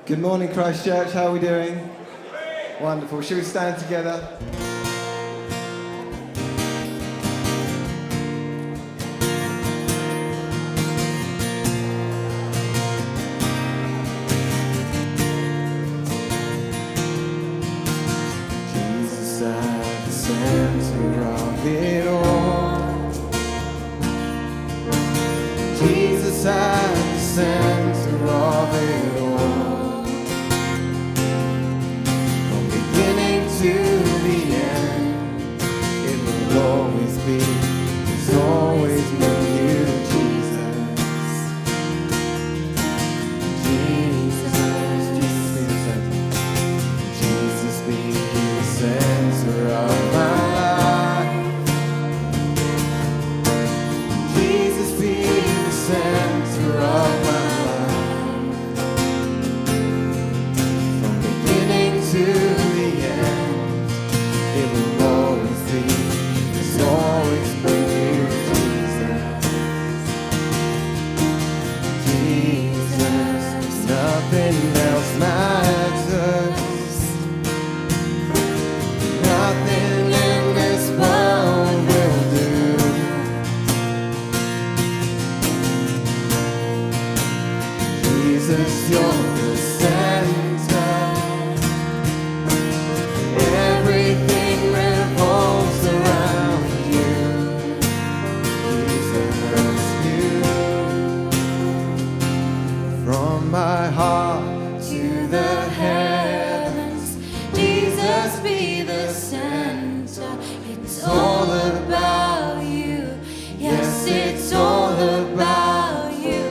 Good morning, Christchurch. How are we doing? Wonderful. Should we stand together? Jesus at the center of it all. Jesus at the center of it all. To the end, it will always be, it's always been you, Jesus. Jesus be the center of my life. Jesus be the center of my life. From beginning to the end, it will always be, it's always been you, Jesus. Jesus, nothing else matters. Nothing in this world will do. Jesus, you're the center. Everything revolves around you. Jesus, you. From my heart to the heavens, Jesus be the center. It's all about you. Yes, it's all about you.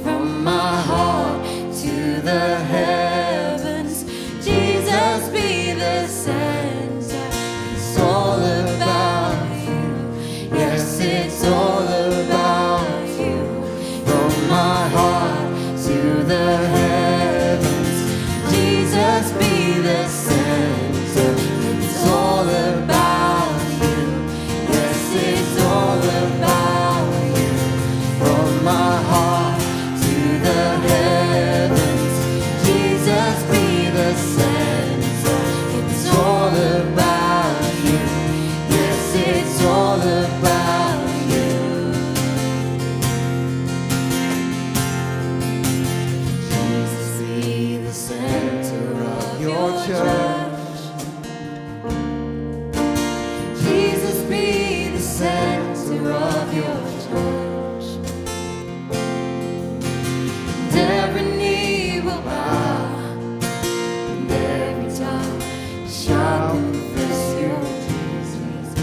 From my heart to the heavens, Jesus be the center. It's all about you. Yes, it's all about you. From my heart to the heavens, Jesus be the center. It's all about you. Yes, it's all about you. From my heart to the heavens, Jesus be the center. It's all about you. Yes, it's all about you. Jesus be the center of your church. Jesus be the center of your church. And every knee will bow, and every tongue shall confess you, Jesus.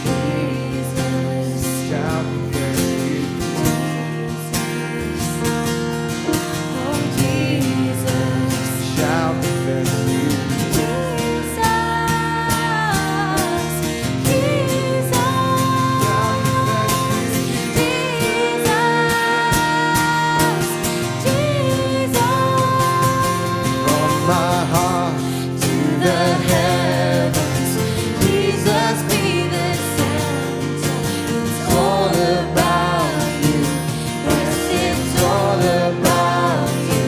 Jesus shall confess you, Jesus. Oh, Jesus shall confess you, Jesus. Jesus shall confess you, Jesus. From my heart to the heavens, Jesus be the center. It's all about you. Yes, it's all about you.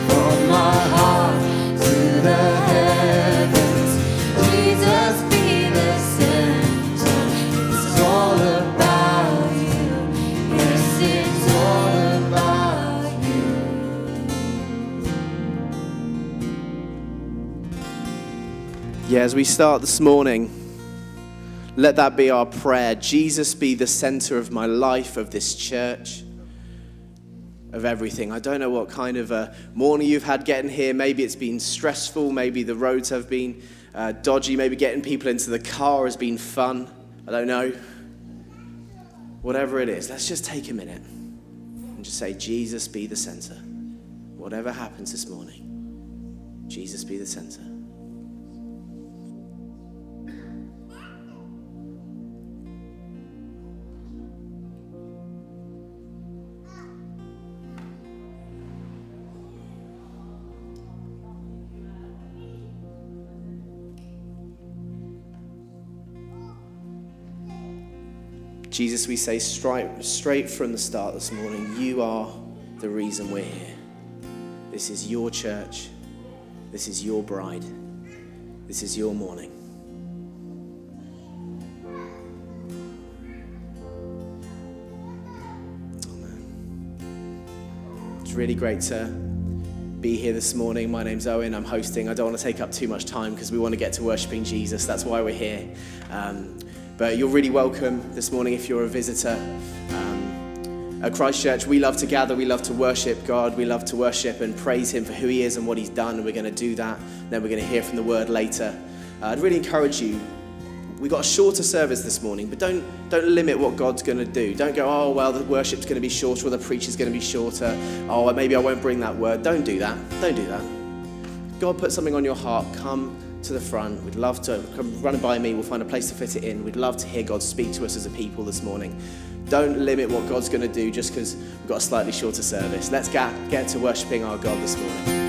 From my heart to the heavens, Jesus be the center. It's all about you. Yes, it's all about you. Yeah, as we start this morning, let that be our prayer. Jesus be the center of my life, of this church, of everything. I don't know what kind of a morning you've had getting here. Maybe it's been stressful. Maybe the roads have been dodgy. Maybe getting people into the car has been fun. I don't know. Whatever it is, let's just take a minute and just say, Jesus be the center. Whatever happens this morning, Jesus be the center. Jesus, we say straight from the start this morning, you are the reason we're here. This is your church. This is your bride. This is your morning. Amen. It's really great to be here this morning. My name's Owen. I'm hosting. I don't want to take up too much time because we want to get to worshiping Jesus. That's why we're here. But you're really welcome this morning if you're a visitor. At Christ Church, we love to gather, we love to worship God, we love to worship and praise him for who he is and what he's done, and we're going to do that. Then we're going to hear from the word later. I'd really encourage you, we got a shorter service this morning, but don't limit what God's going to do. Don't go, oh, well, the worship's going to be shorter or the preacher's going to be shorter. Oh, maybe I won't bring that word. Don't do that. Don't do that. God put something on your heart, come to the front. We'd love to come run by me. We'll find a place to fit it in. We'd love to hear God speak to us as a people this morning. Don't limit what God's going to do just because we've got a slightly shorter service. Let's get to worshiping our God this morning.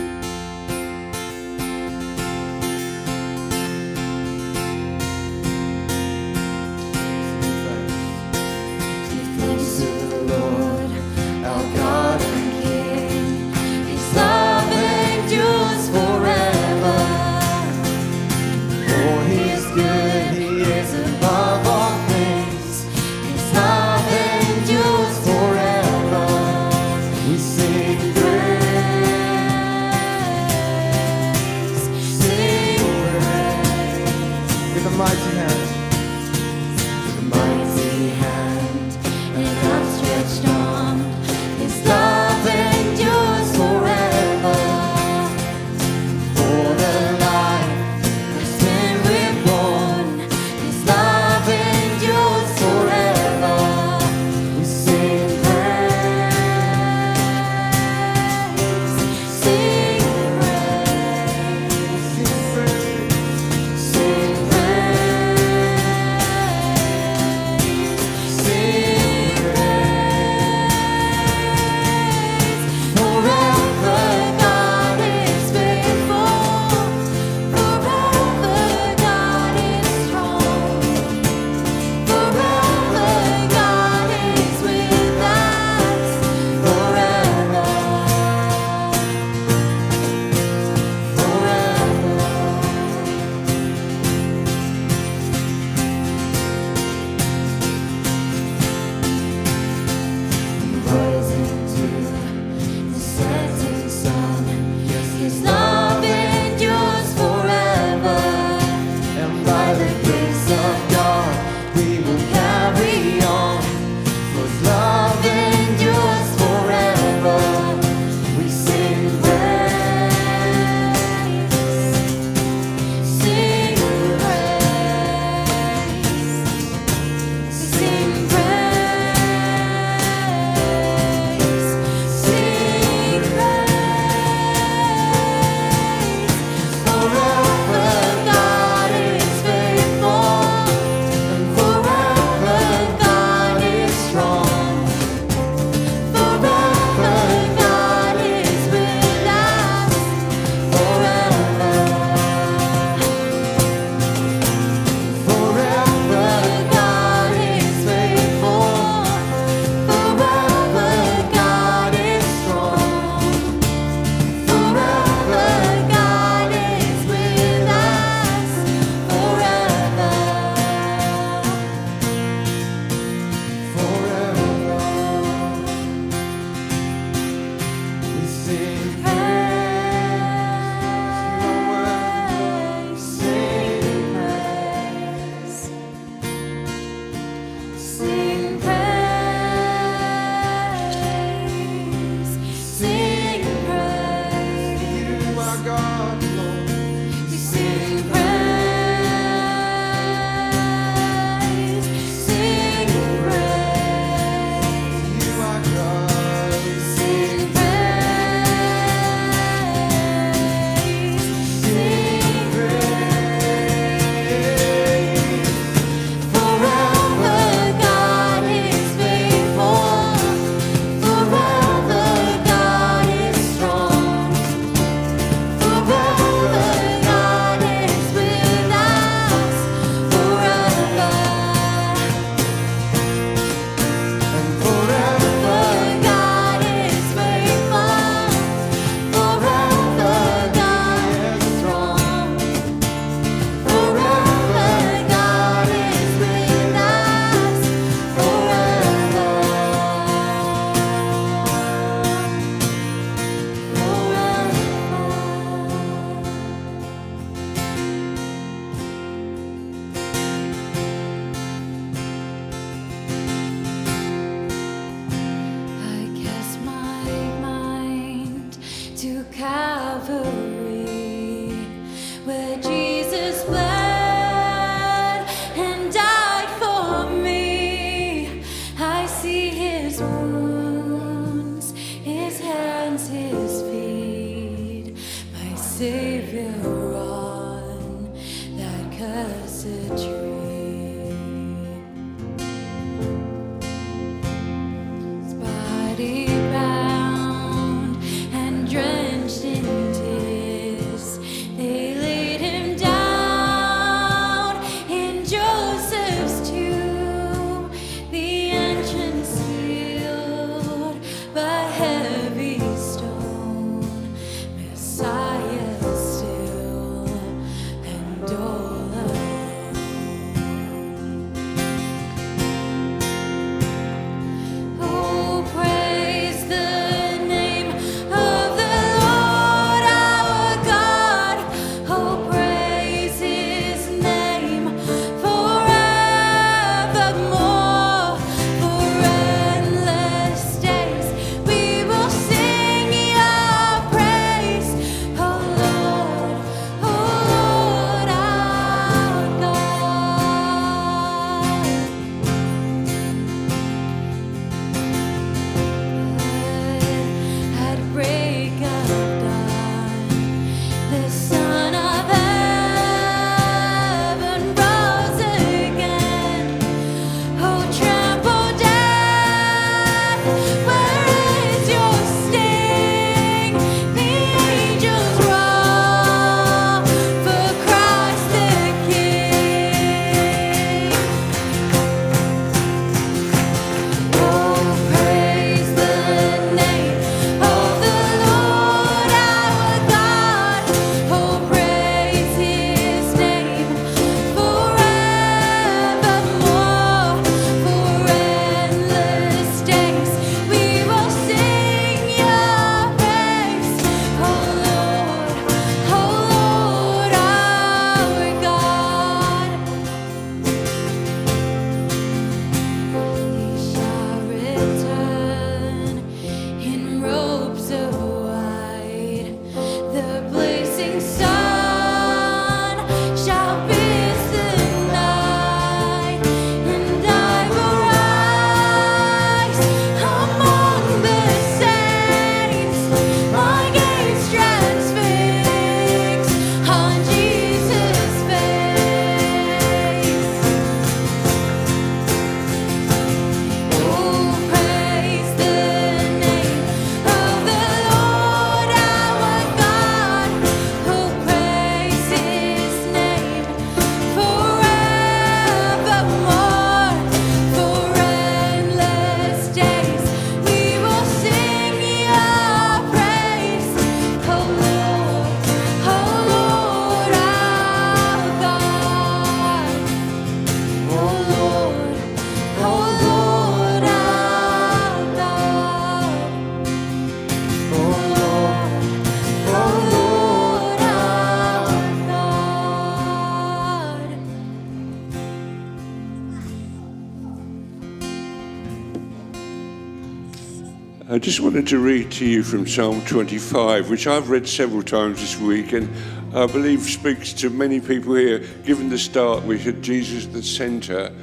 I just wanted to read to you from Psalm 25, which I've read several times this week, and I believe speaks to many people here. Given the start, we had Jesus at the centre.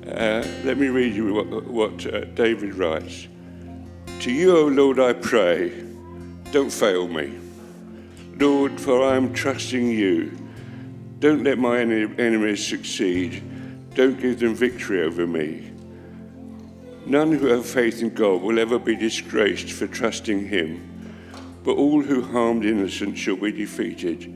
Let me read you what David writes. To you, O Lord, I pray, don't fail me. Lord, for I am trusting you. Don't let my enemies succeed. Don't give them victory over me. None who have faith in God will ever be disgraced for trusting him, but all who harmed innocents shall be defeated.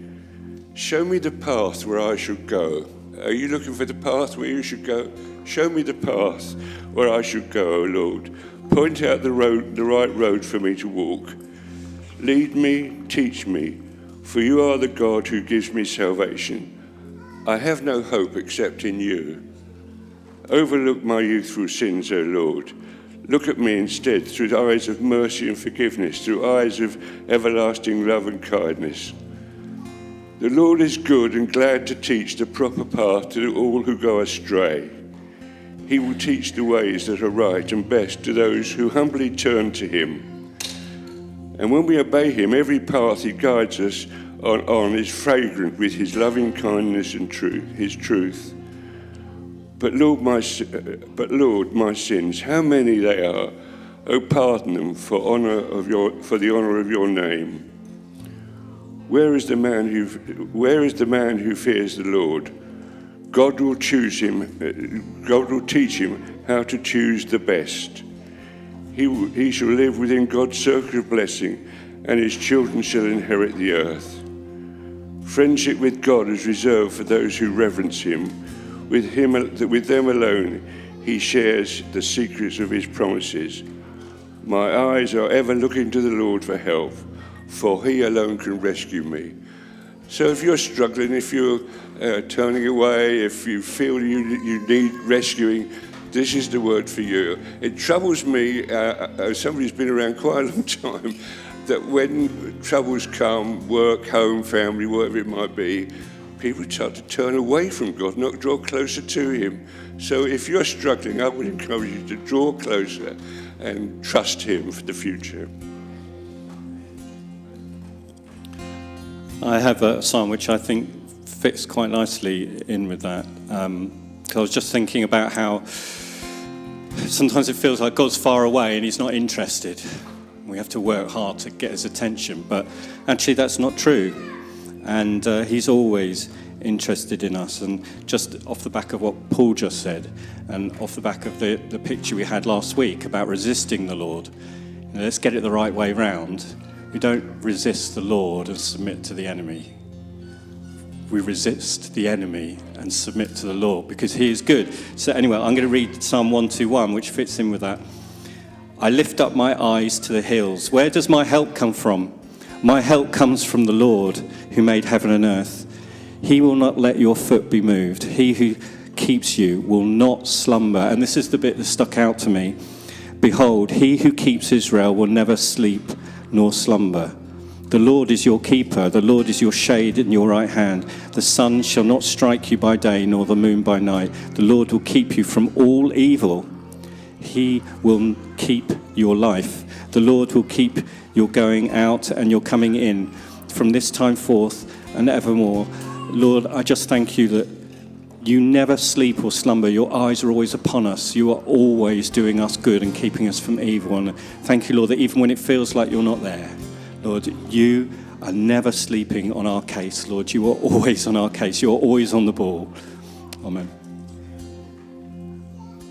Show me the path where I should go. Are you looking for the path where you should go? Show me the path where I should go, O Lord. Point out the right road for me to walk. Lead me, teach me, for you are the God who gives me salvation. I have no hope except in you. Overlook my youthful sins, O Lord. Look at me instead through the eyes of mercy and forgiveness, through eyes of everlasting love and kindness. The Lord is good and glad to teach the proper path to all who go astray. He will teach the ways that are right and best to those who humbly turn to him. And when we obey him, every path he guides us on is fragrant with his loving kindness and his truth. But Lord, my sins, how many they are! Oh, pardon them for the honor of your name. Where is the man who fears the Lord? God will choose him. God will teach him how to choose the best. He shall live within God's circle of blessing, and his children shall inherit the earth. Friendship with God is reserved for those who reverence him. With them alone, he shares the secrets of his promises. My eyes are ever looking to the Lord for help, for he alone can rescue me. So if you're struggling, if you're turning away, if you feel you need rescuing, this is the word for you. It troubles me, somebody who's been around quite a long time, that when troubles come, work, home, family, whatever it might be, people start to turn away from God, not draw closer to him. So if you're struggling, I would encourage you to draw closer and trust him for the future. I have a psalm which I think fits quite nicely in with that. I was just thinking about how sometimes it feels like God's far away and he's not interested. We have to work hard to get his attention, but actually that's not true. And he's always interested in us. And just off the back of what Paul just said, and off the back of the picture we had last week about resisting the Lord, let's get it the right way round. We don't resist the Lord and submit to the enemy. We resist the enemy and submit to the Lord because he is good. So anyway, I'm going to read Psalm 121, which fits in with that. I lift up my eyes to the hills. Where does my help come from? My help comes from the Lord who made heaven and earth. He will not let your foot be moved. He who keeps you will not slumber. And this is the bit that stuck out to me. Behold, he who keeps Israel will never sleep nor slumber. The Lord is your keeper. The Lord is your shade in your right hand. The sun shall not strike you by day, nor the moon by night. The Lord will keep you from all evil. He will keep your life. The Lord will keep your going out and your coming in from this time forth and evermore. Lord, I just thank you that you never sleep or slumber. Your eyes are always upon us. You are always doing us good and keeping us from evil. And thank you, Lord, that even when it feels like you're not there, Lord, you are never sleeping on our case, Lord. You are always on our case. You are always on the ball. Amen.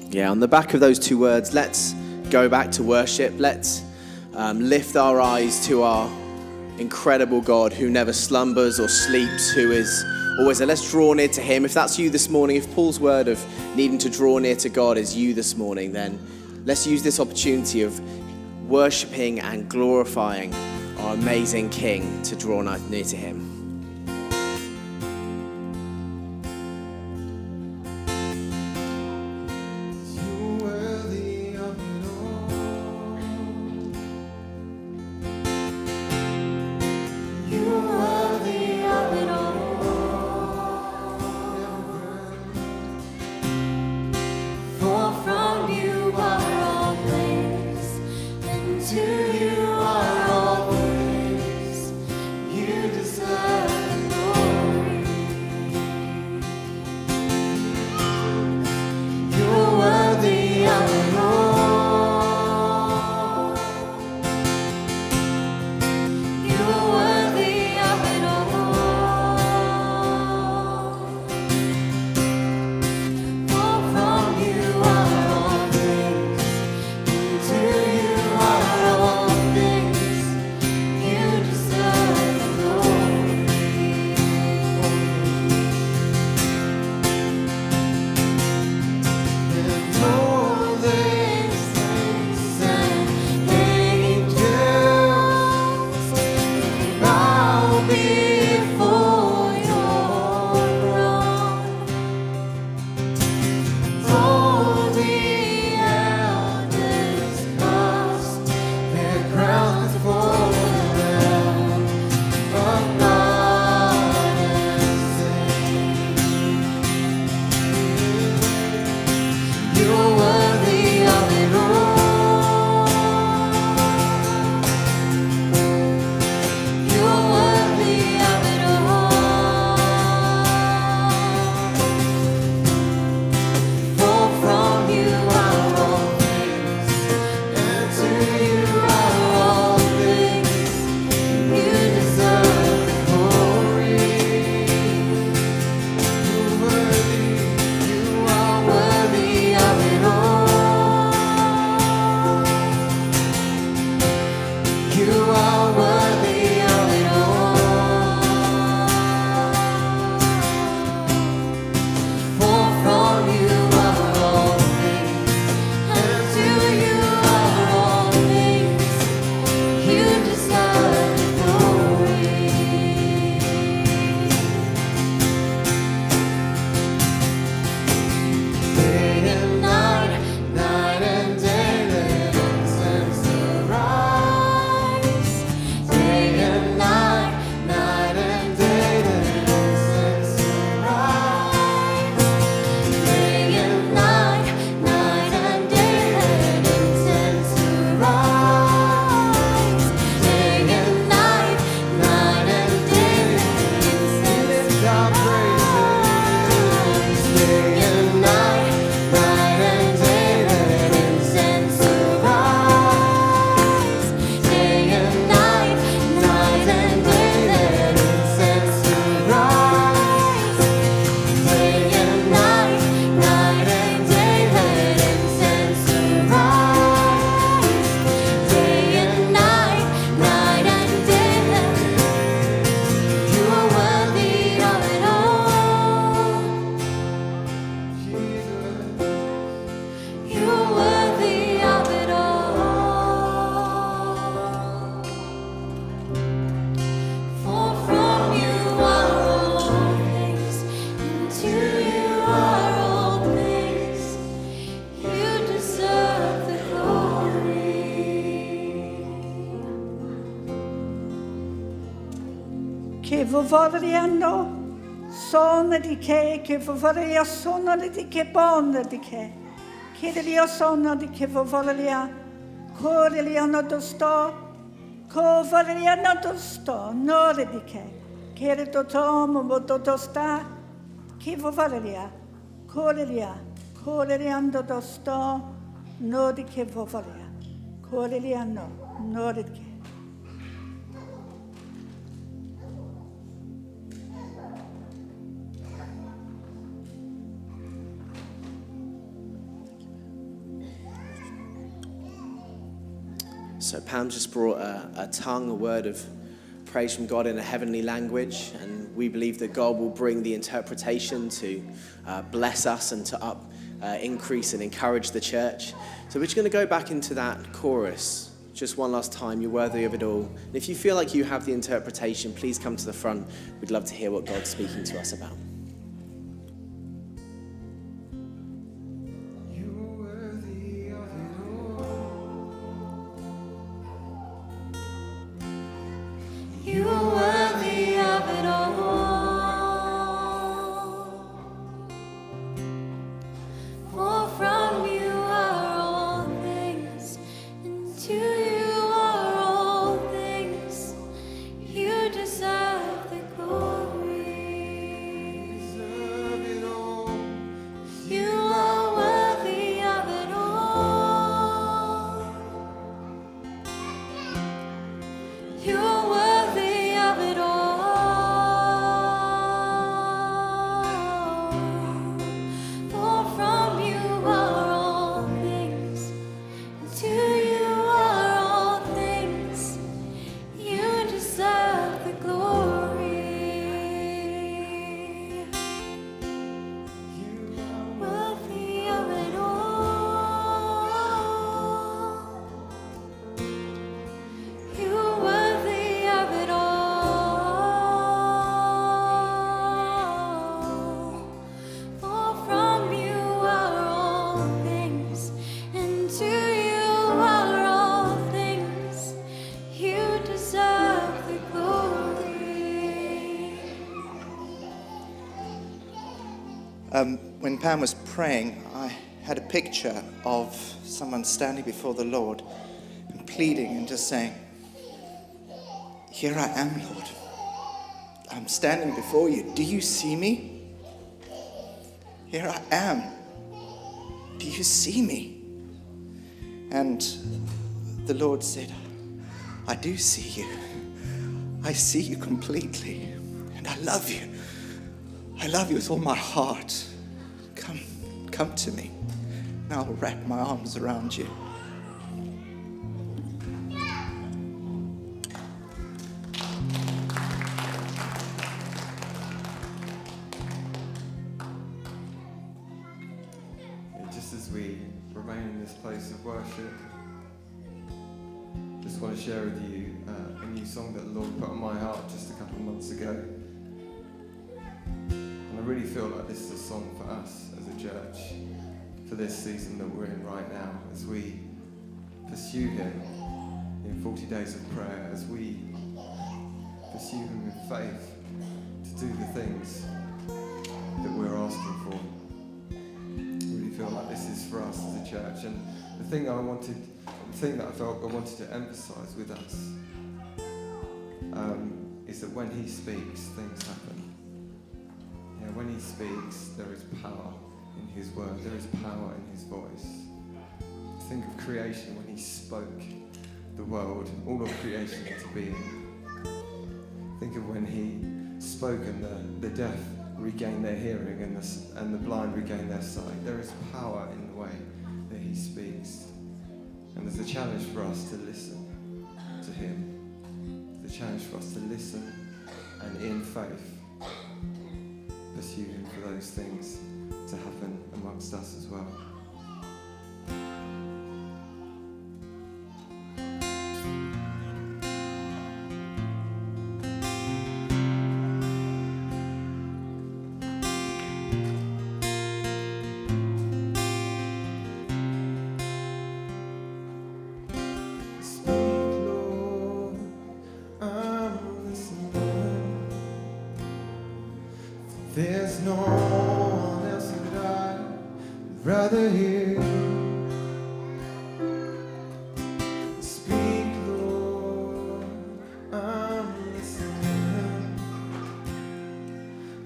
Yeah, on the back of those two words, let's go back to worship. Let's lift our eyes to our incredible God who never slumbers or sleeps, who is always there. Let's draw near to him. If that's you this morning, if Paul's word of needing to draw near to God is you this morning, then let's use this opportunity of worshiping and glorifying our amazing King to draw near to him. che vogliano sono di che vogliano sono di che buono di che io sono di che vogliano vogliano to sto vogliano to sto no di che to tomo to sta che vogliano vogliano to sto no di che vogliano no di che. So Pam just brought a tongue, a word of praise from God in a heavenly language, and we believe that God will bring the interpretation to bless us and to increase and encourage the church. So we're just going to go back into that chorus just one last time. You're worthy of it all. And if you feel like you have the interpretation, please come to the front. We'd love to hear what God's speaking to us about. For from you are all things, and to you When Pam was praying, I had a picture of someone standing before the Lord and pleading and just saying, "Here I am, Lord. I'm standing before you. Do you see me? Here I am. Do you see me?" And the Lord said, "I do see you. I see you completely. And I love you. I love you with all my heart. Come to me. And I'll wrap my arms around you." Just as we remain in this place of worship, just want to share with you a new song that the Lord put on my heart just a couple of months ago. And I really feel like this is a song for us as a church, for this season that we're in right now, as we pursue Him in 40 days of prayer, as we pursue Him in faith to do the things that we're asking for. I really feel like this is for us as a church. And the thing that I felt I wanted to emphasize with us is that when He speaks, things happen. Yeah, when He speaks, there is power in His word. There is power in His voice. Think of creation when He spoke the world, all of creation into being. Think of when He spoke and the deaf regained their hearing and the blind regained their sight. There is power in the way that He speaks. And there's a challenge for us to listen to Him. There's a challenge for us to listen and in faith pursue Him for those things to happen amongst us as well. There's no one else that I'd rather hear. Speak, Lord, I'm listening.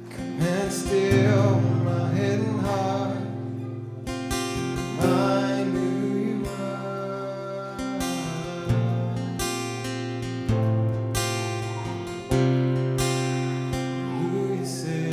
Come and still my head and heart. Remind me who you are. Who you say.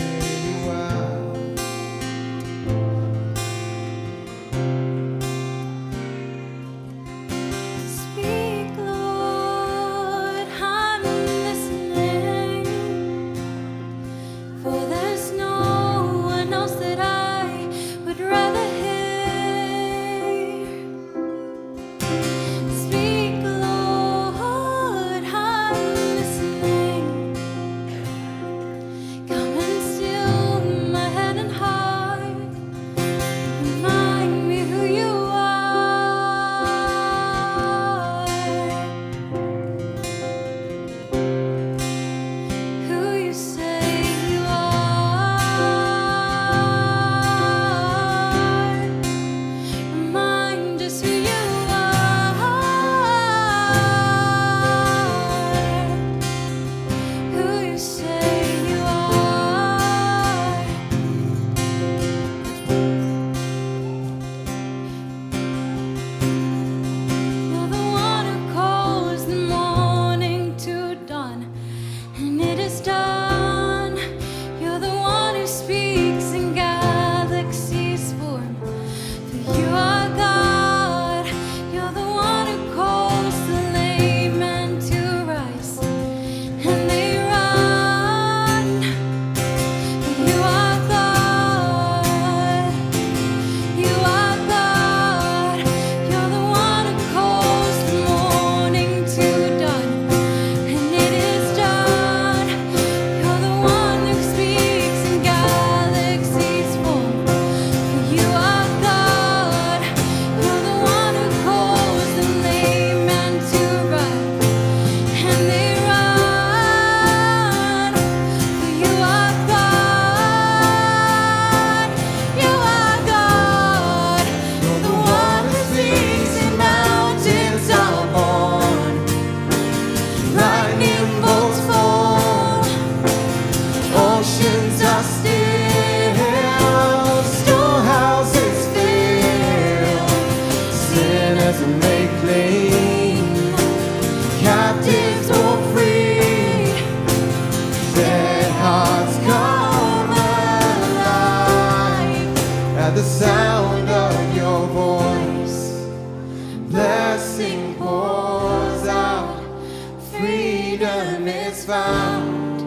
found.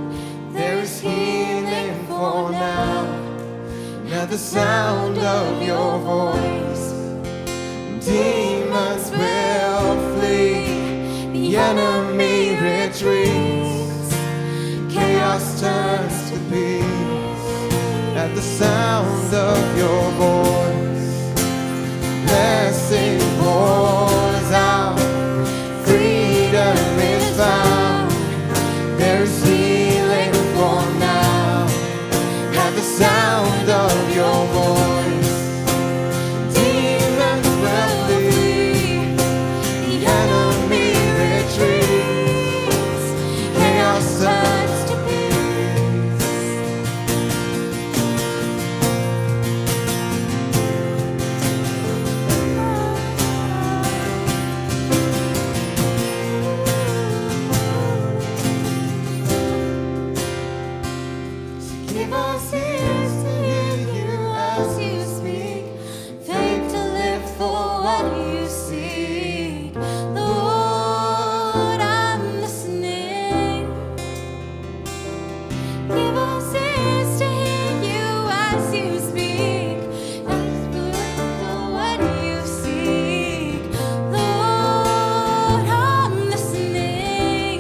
There is healing for now. And at the sound of your voice, demons will flee. The enemy retreats. Chaos turns to peace. At the sound of your voice, blessing pours out. Freedom is found. There is healing for now. At the sound of your voice, demons will flee. The enemy retreats. Chaos turns to peace. Give us ears to hear you as you speak, faith to live for what you seek. Lord, I'm listening. Give us ears to hear you as you speak, faith to live for what you seek. Lord, I'm listening.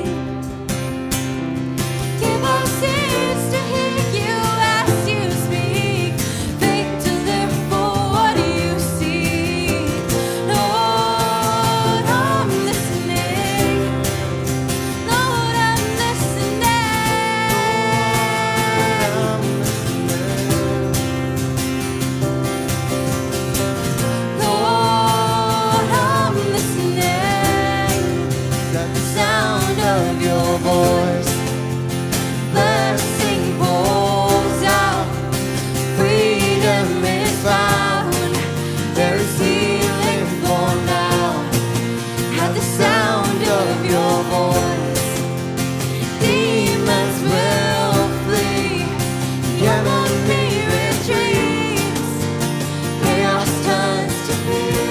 Give us ears to hear you as you speak, faith to live for what you see. Lord, I'm listening. Lord, I'm listening. Lord, I'm listening. At the sound of your voice, blessing pours out. Freedom is found. There is healing for now. At the sound of your voice, demons will flee. The enemy retreats. Chaos turns to peace.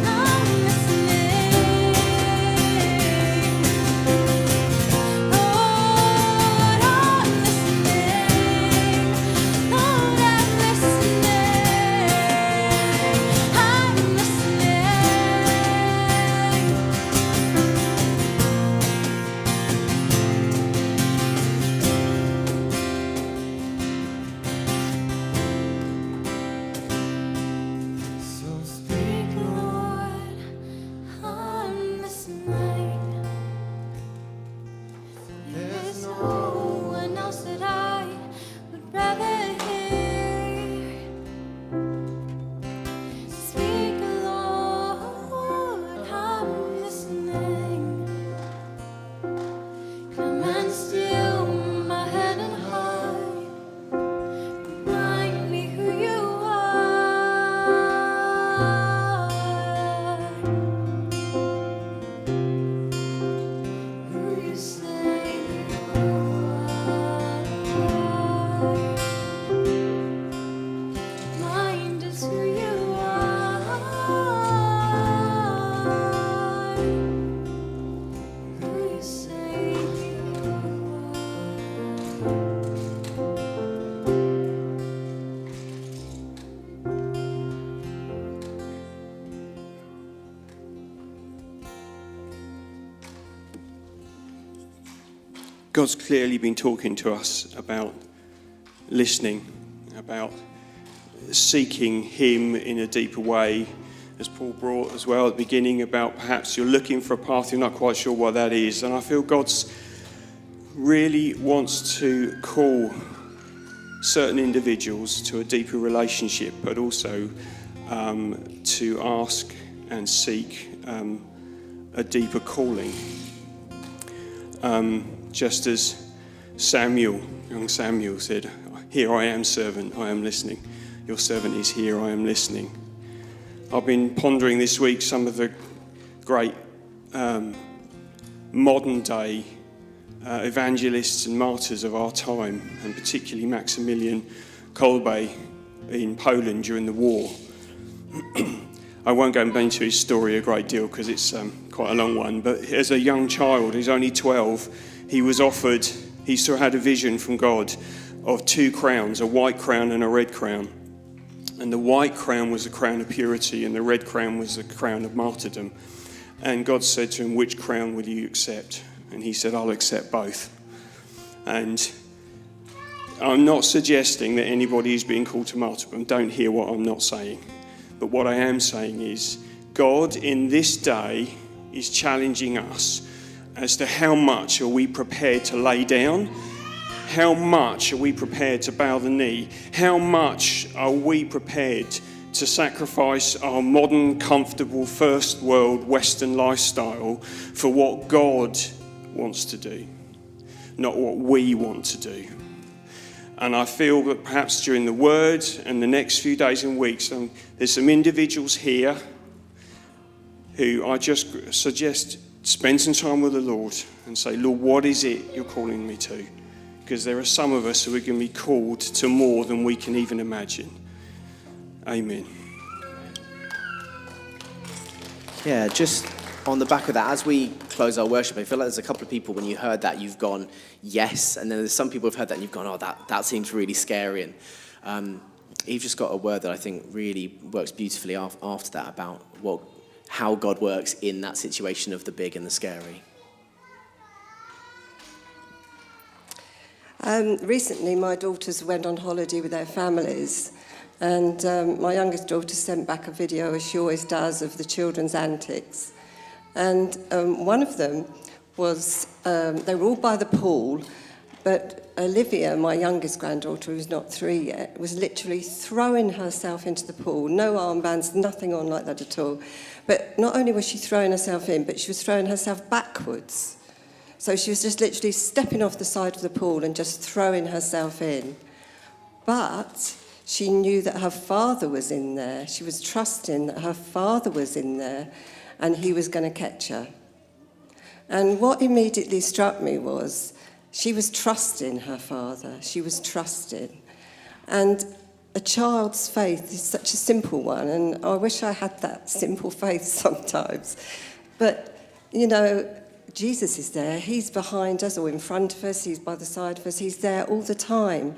I'm listening. Lord, I'm listening. Lord, I'm listening. I'm listening. So speak, Lord, I'm listening. There's no one else that I would rather hear. Speak, Lord, I'm listening. Come and still my head and heart. Remind me who you are. Who you say you are. Mind us who you are. Who you say you are. God's clearly been talking to us about listening, about seeking Him in a deeper way, as Paul brought as well at the beginning, about perhaps you're looking for a path, you're not quite sure what that is. And I feel God's really wants to call certain individuals to a deeper relationship, but also to ask and seek a deeper calling. Just as young Samuel said, "Here I am, servant, I am listening. Your servant is here, I am listening." I've been pondering this week some of the great modern day evangelists and martyrs of our time, and particularly Maximilian Kolbe in Poland during the war. I won't go into his story a great deal because it's quite a long one, but as a young child, he's only 12, he still had a vision from God of 2 crowns, a white crown and a red crown. And the white crown was a crown of purity and the red crown was a crown of martyrdom. And God said to him, which crown will you accept? And he said, I'll accept both. And I'm not suggesting that anybody is being called to martyrdom. Don't hear what I'm not saying. But what I am saying is God in this day is challenging us as to how much are we prepared to lay down? How much are we prepared to bow the knee? How much are we prepared to sacrifice our modern, comfortable, first world Western lifestyle for what God wants to do, not what we want to do? And I feel that perhaps during the Word and the next few days and weeks, there's some individuals here who I just suggest spend some time with the Lord and say, Lord, what is it you're calling me to? Because there are some of us who are going to be called to more than we can even imagine. Amen. Yeah, just on the back of that, as we close our worship, I feel like there's a couple of people, when you heard that, you've gone, yes. And then there's some people who've heard that and you've gone, oh, that seems really scary. And you've just got a word that I think really works beautifully after that about how God works in that situation of the big and the scary. Recently, my daughters went on holiday with their families, and my youngest daughter sent back a video, as she always does, of the children's antics. And one of them was, they were all by the pool, but Olivia, my youngest granddaughter, who's not 3 yet, was literally throwing herself into the pool. No armbands, nothing on like that at all. But not only was she throwing herself in, but she was throwing herself backwards. So she was just literally stepping off the side of the pool and just throwing herself in. But she knew that her father was in there. She was trusting that her father was in there and he was going to catch her. And what immediately struck me was she was trusting her father. She was trusting. And a child's faith is such a simple one, and I wish I had that simple faith sometimes. But, you know, Jesus is there. He's behind us or in front of us. He's by the side of us. He's there all the time.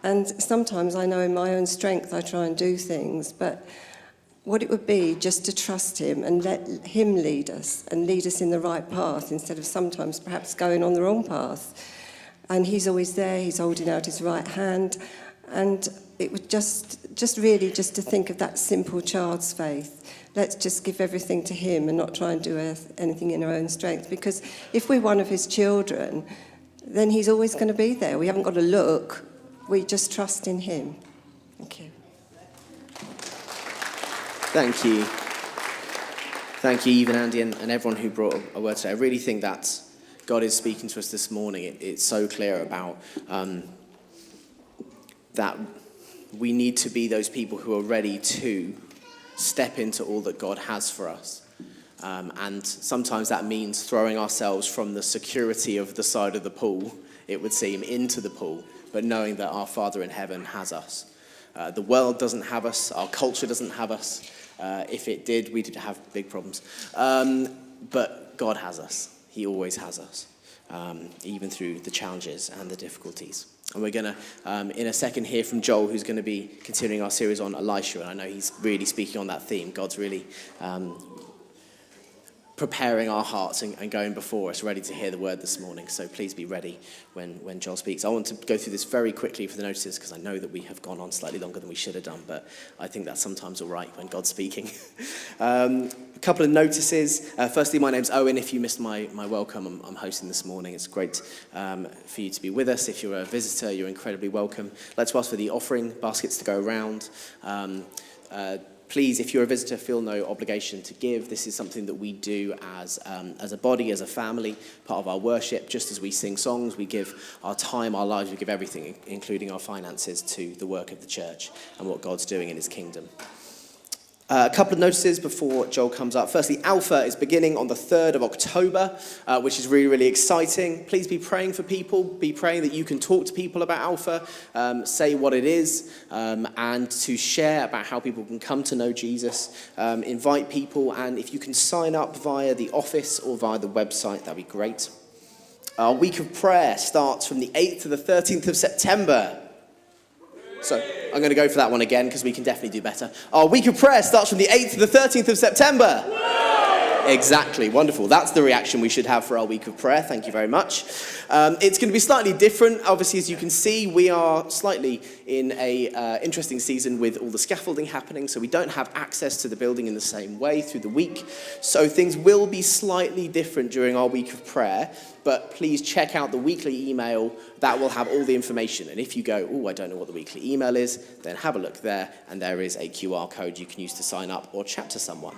And sometimes I know in my own strength I try and do things, but what it would be just to trust him and let him lead us and lead us in the right path instead of sometimes perhaps going on the wrong path. And he's always there. He's holding out his right hand. And it was just really just to think of that simple child's faith. Let's just give everything to him and not try and do anything in our own strength. Because if we're one of his children, then he's always going to be there. We haven't got to look. We just trust in him. Thank you. Thank you. Thank you, Eve and Andy, and everyone who brought a word today. I really think that God is speaking to us this morning. It's so clear about that we need to be those people who are ready to step into all that God has for us. And sometimes that means throwing ourselves from the security of the side of the pool, it would seem, into the pool, but knowing that our Father in heaven has us. The world doesn't have us. Our culture doesn't have us. If it did, we'd have big problems. But God has us. He always has us, even through the challenges and the difficulties. And we're going to, in a second, hear from Joel, who's going to be continuing our series on Elisha. And I know he's really speaking on that theme. God's really preparing our hearts and going before us, ready to hear the word this morning. So please be ready when Joel speaks. I want to go through this very quickly for the notices, because I know that we have gone on slightly longer than we should have done, but I think that's sometimes all right when God's speaking. A couple of notices. Firstly, my name's Owen. If you missed my welcome, I'm hosting this morning. It's great for you to be with us. If you're a visitor, you're incredibly welcome. Let's ask for the offering baskets to go around. Please, if you're a visitor, feel no obligation to give. This is something that we do as a body, as a family, part of our worship. Just as we sing songs, we give our time, our lives, we give everything, including our finances, to the work of the church and what God's doing in his kingdom. A couple of notices before Joel comes up. Firstly, Alpha is beginning on the 3rd of October, which is really, really exciting. Please be praying for people. Be praying that you can talk to people about Alpha, say what it is, and to share about how people can come to know Jesus. Invite people, and if you can sign up via the office or via the website, that'd be great. Our week of prayer starts from the 8th to the 13th of September. So I'm going to go for that one again because we can definitely do better. Our week of prayer starts from the 8th to the 13th of September. Exactly, wonderful. That's the reaction we should have for our week of prayer. Thank you very much. It's going to be slightly different. Obviously, as you can see, we are slightly in a interesting season with all the scaffolding happening, so we don't have access to the building in the same way through the week. So things will be slightly different during our week of prayer, but please check out the weekly email. That will have all the information. And if you go, oh, I don't know what the weekly email is, then have a look there, and there is a QR code you can use to sign up or chat to someone.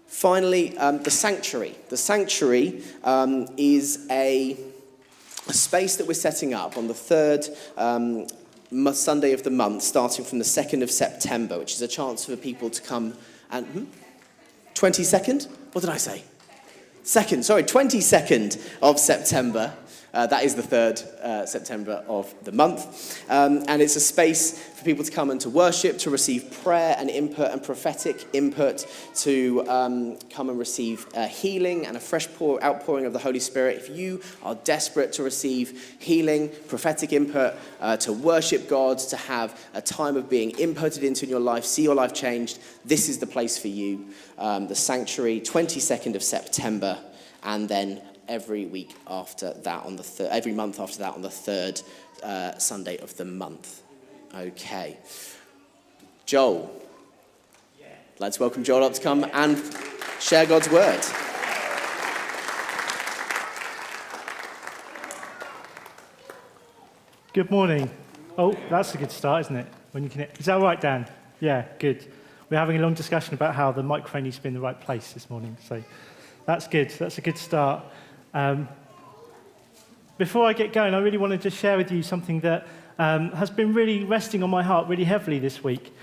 Finally, the sanctuary. The sanctuary is a space that we're setting up on the third Sunday of the month, starting from the 2nd of September, which is a chance for people to come and... 22nd? What did I say? 22nd of September. That is the 3rd September of the month. And it's a space for people to come and to worship, to receive prayer and input and prophetic input, to come and receive healing and a fresh outpouring of the Holy Spirit. If you are desperate to receive healing, prophetic input, to worship God, to have a time of being inputted into in your life, see your life changed, this is the place for you. The Sanctuary, 22nd of September, and then every week after that every month after that on the 3rd Sunday of the month. Okay. Joel. Let's welcome Joel up to come and share God's word. Good morning. Oh, that's a good start, isn't it? When you can, is that all right, Dan? Yeah, good. We're having a long discussion about how the microphone needs to be in the right place this morning, so that's good. That's a good start. Before I get going, I really want to just share with you something that has been really resting on my heart really heavily this week,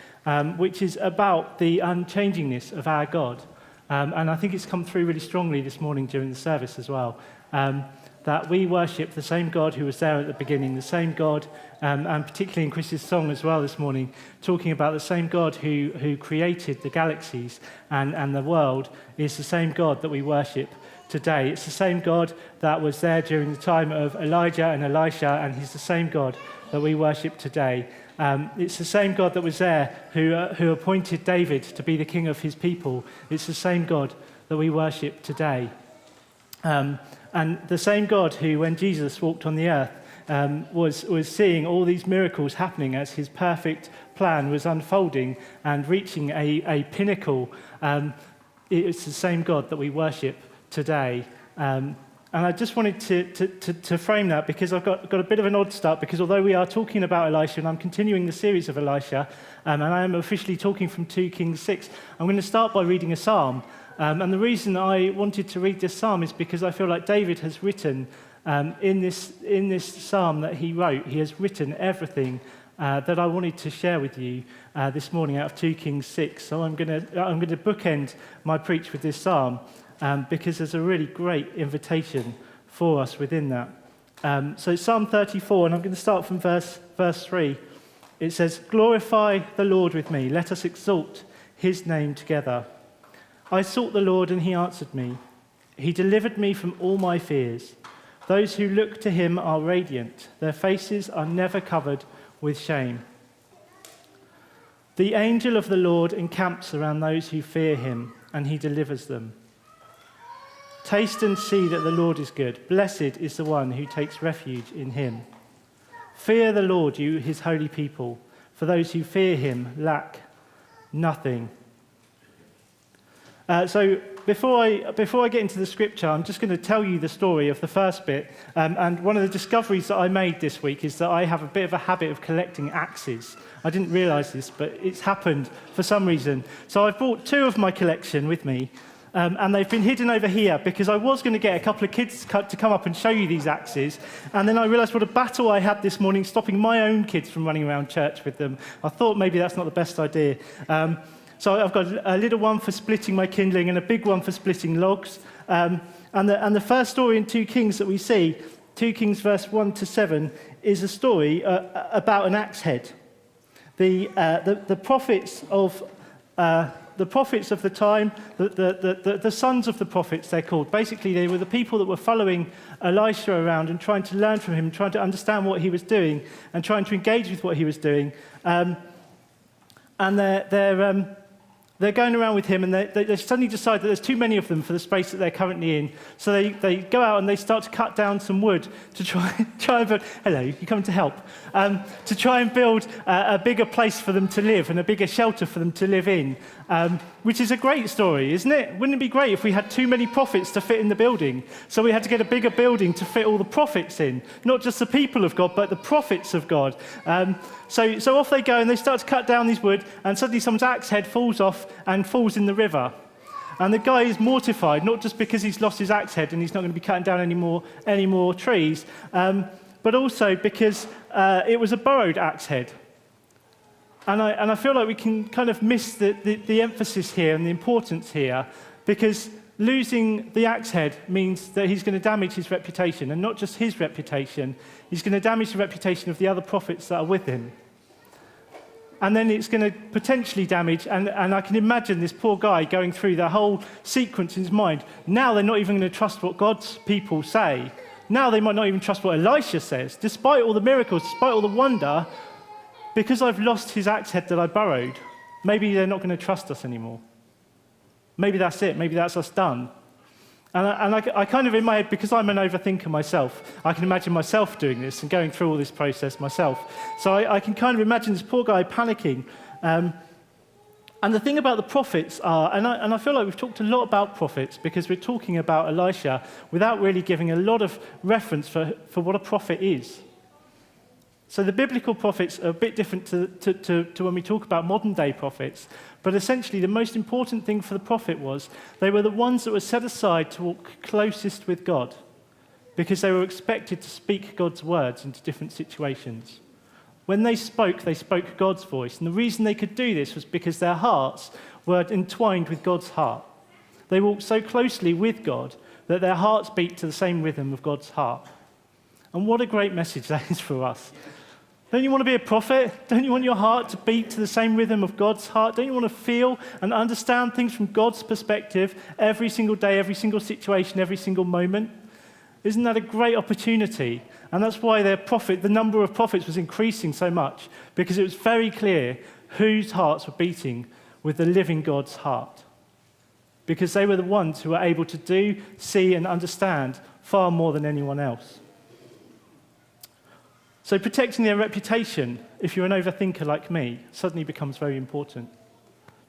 which is about the unchangingness of our God. And I think it's come through really strongly this morning during the service as well, that we worship the same God who was there at the beginning, the same God, and particularly in Chris's song as well this morning, talking about the same God who created the galaxies and the world is the same God that we worship today. It's the same God that was there during the time of Elijah and Elisha, and he's the same God that we worship today. It's the same God that was there who appointed David to be the king of his people. It's the same God that we worship today. And the same God who, when Jesus walked on the earth, was seeing all these miracles happening as his perfect plan was unfolding and reaching a pinnacle. It's the same God that we worship today. And I just wanted to frame that because I've got a bit of an odd start, because although we are talking about Elisha and I'm continuing the series of Elisha, and I am officially talking from 2 Kings 6, I'm going to start by reading a psalm. And the reason I wanted to read this psalm is because I feel like David has written in this psalm that he wrote, he has written everything that I wanted to share with you this morning out of 2 Kings 6. So I'm going to bookend my preach with this psalm. Because there's a really great invitation for us within that. So Psalm 34, and I'm going to start from verse 3. It says, "Glorify the Lord with me, let us exalt his name together. I sought the Lord and he answered me. He delivered me from all my fears. Those who look to him are radiant. Their faces are never covered with shame. The angel of the Lord encamps around those who fear him, and he delivers them. Taste and see that the Lord is good. Blessed is the one who takes refuge in him. Fear the Lord, you his holy people, for those who fear him lack nothing." So before I get into the scripture, I'm just going to tell you the story of the first bit. And one of the discoveries that I made this week is that I have a bit of a habit of collecting axes. I didn't realize this, but it's happened for some reason. So I've brought 2 of my collection with me. And they've been hidden over here because I was going to get a couple of kids to come up and show you these axes. And then I realised what a battle I had this morning stopping my own kids from running around church with them. I thought maybe that's not the best idea. So I've got a little one for splitting my kindling and a big one for splitting logs. And the first story in 2 Kings that we see, 2 Kings verse 1 to 7, is a story about an axe head. The prophets of the time, the sons of the prophets, they're called. Basically, they were the people that were following Elisha around and trying to learn from him, trying to understand what he was doing, and trying to engage with what he was doing. And they're going around with him, and they suddenly decide that there's too many of them for the space that they're currently in. So they go out and they start to cut down some wood to try and build. Hello, you come to help. To try and build a bigger place for them to live and a bigger shelter for them to live in, which is a great story, isn't it? Wouldn't it be great if we had too many prophets to fit in the building? So we had to get a bigger building to fit all the prophets in, not just the people of God, but the prophets of God. So off they go, and they start to cut down these wood, and suddenly someone's axe head falls off and falls in the river. And the guy is mortified, not just because he's lost his axe head and he's not going to be cutting down any more trees, but also because it was a borrowed axe head. And I feel like we can kind of miss the emphasis here and the importance here, because losing the axe head means that he's going to damage his reputation, and not just his reputation, he's going to damage the reputation of the other prophets that are with him. And then it's going to potentially damage, and I can imagine this poor guy going through the whole sequence in his mind. Now they're not even going to trust what God's people say. Now they might not even trust what Elisha says, despite all the miracles, despite all the wonder, because I've lost his axe head that I borrowed. Maybe they're not going to trust us anymore. Maybe that's it. Maybe that's us done. And I kind of, in my head, because I'm an overthinker myself, I can imagine myself doing this and going through all this process myself. So I can kind of imagine this poor guy panicking. And the thing about the prophets are, and I feel like we've talked a lot about prophets because we're talking about Elisha without really giving a lot of reference for what a prophet is. So the biblical prophets are a bit different to when we talk about modern-day prophets. But essentially, the most important thing for the prophet was they were the ones that were set aside to walk closest with God, because they were expected to speak God's words into different situations. When they spoke God's voice. And the reason they could do this was because their hearts were entwined with God's heart. They walked so closely with God that their hearts beat to the same rhythm of God's heart. And what a great message that is for us. Don't you want to be a prophet? Don't you want your heart to beat to the same rhythm of God's heart? Don't you want to feel and understand things from God's perspective every single day, every single situation, every single moment? Isn't that a great opportunity? And that's why the number of prophets was increasing so much, because it was very clear whose hearts were beating with the living God's heart. Because they were the ones who were able to do, see, and understand far more than anyone else. So protecting their reputation, if you're an overthinker like me, suddenly becomes very important.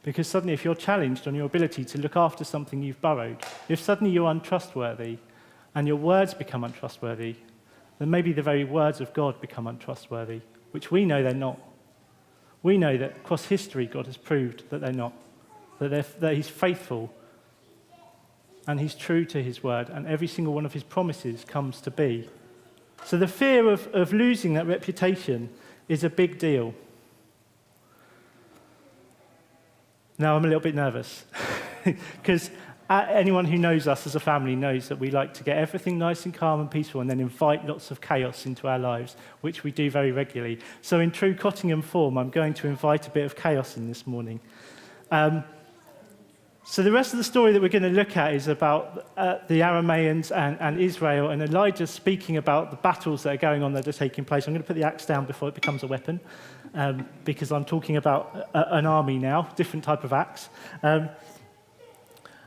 Because suddenly if you're challenged on your ability to look after something you've borrowed, if suddenly you're untrustworthy and your words become untrustworthy, then maybe the very words of God become untrustworthy, which we know they're not. We know that across history God has proved that they're not, that he's faithful and he's true to his word, and every single one of his promises comes to be. So the fear of losing that reputation is a big deal. Now I'm a little bit nervous because anyone who knows us as a family knows that we like to get everything nice and calm and peaceful and then invite lots of chaos into our lives, which we do very regularly. So in true Cottingham form, I'm going to invite a bit of chaos in this morning. So the rest of the story that we're going to look at is about the Arameans and Israel, and Elijah speaking about the battles that are going on that are taking place. I'm going to put the axe down before it becomes a weapon, because I'm talking about an army now, different type of axe.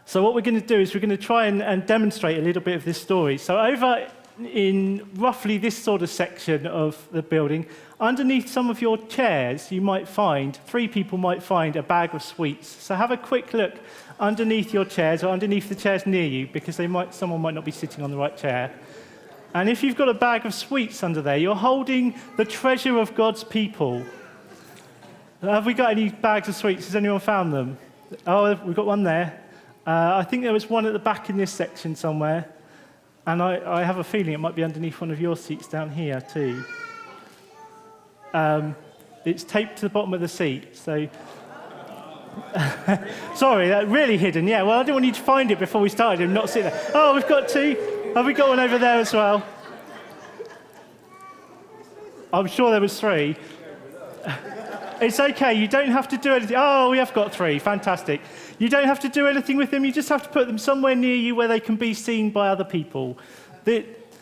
So what we're going to do is we're going to try and demonstrate a little bit of this story. So over in roughly this sort of section of the building, underneath some of your chairs, you might find, 3 people might find a bag of sweets. So have a quick look underneath your chairs or underneath the chairs near you, because someone might not be sitting on the right chair. And if you've got a bag of sweets under there, you're holding the treasure of God's people. Have we got any bags of sweets? Has anyone found them? Oh, we've got one there. I think there was one at the back in this section somewhere. And I have a feeling it might be underneath one of your seats down here too. It's taped to the bottom of the seat. So Sorry, that really hidden. Yeah, well, I didn't want you to find it before we started and not sit there. Oh, we've got two. Have we got one over there as well? I'm sure there was three. It's okay, you don't have to do anything. Oh, we have got three, fantastic. You don't have to do anything with them, you just have to put them somewhere near you where they can be seen by other people.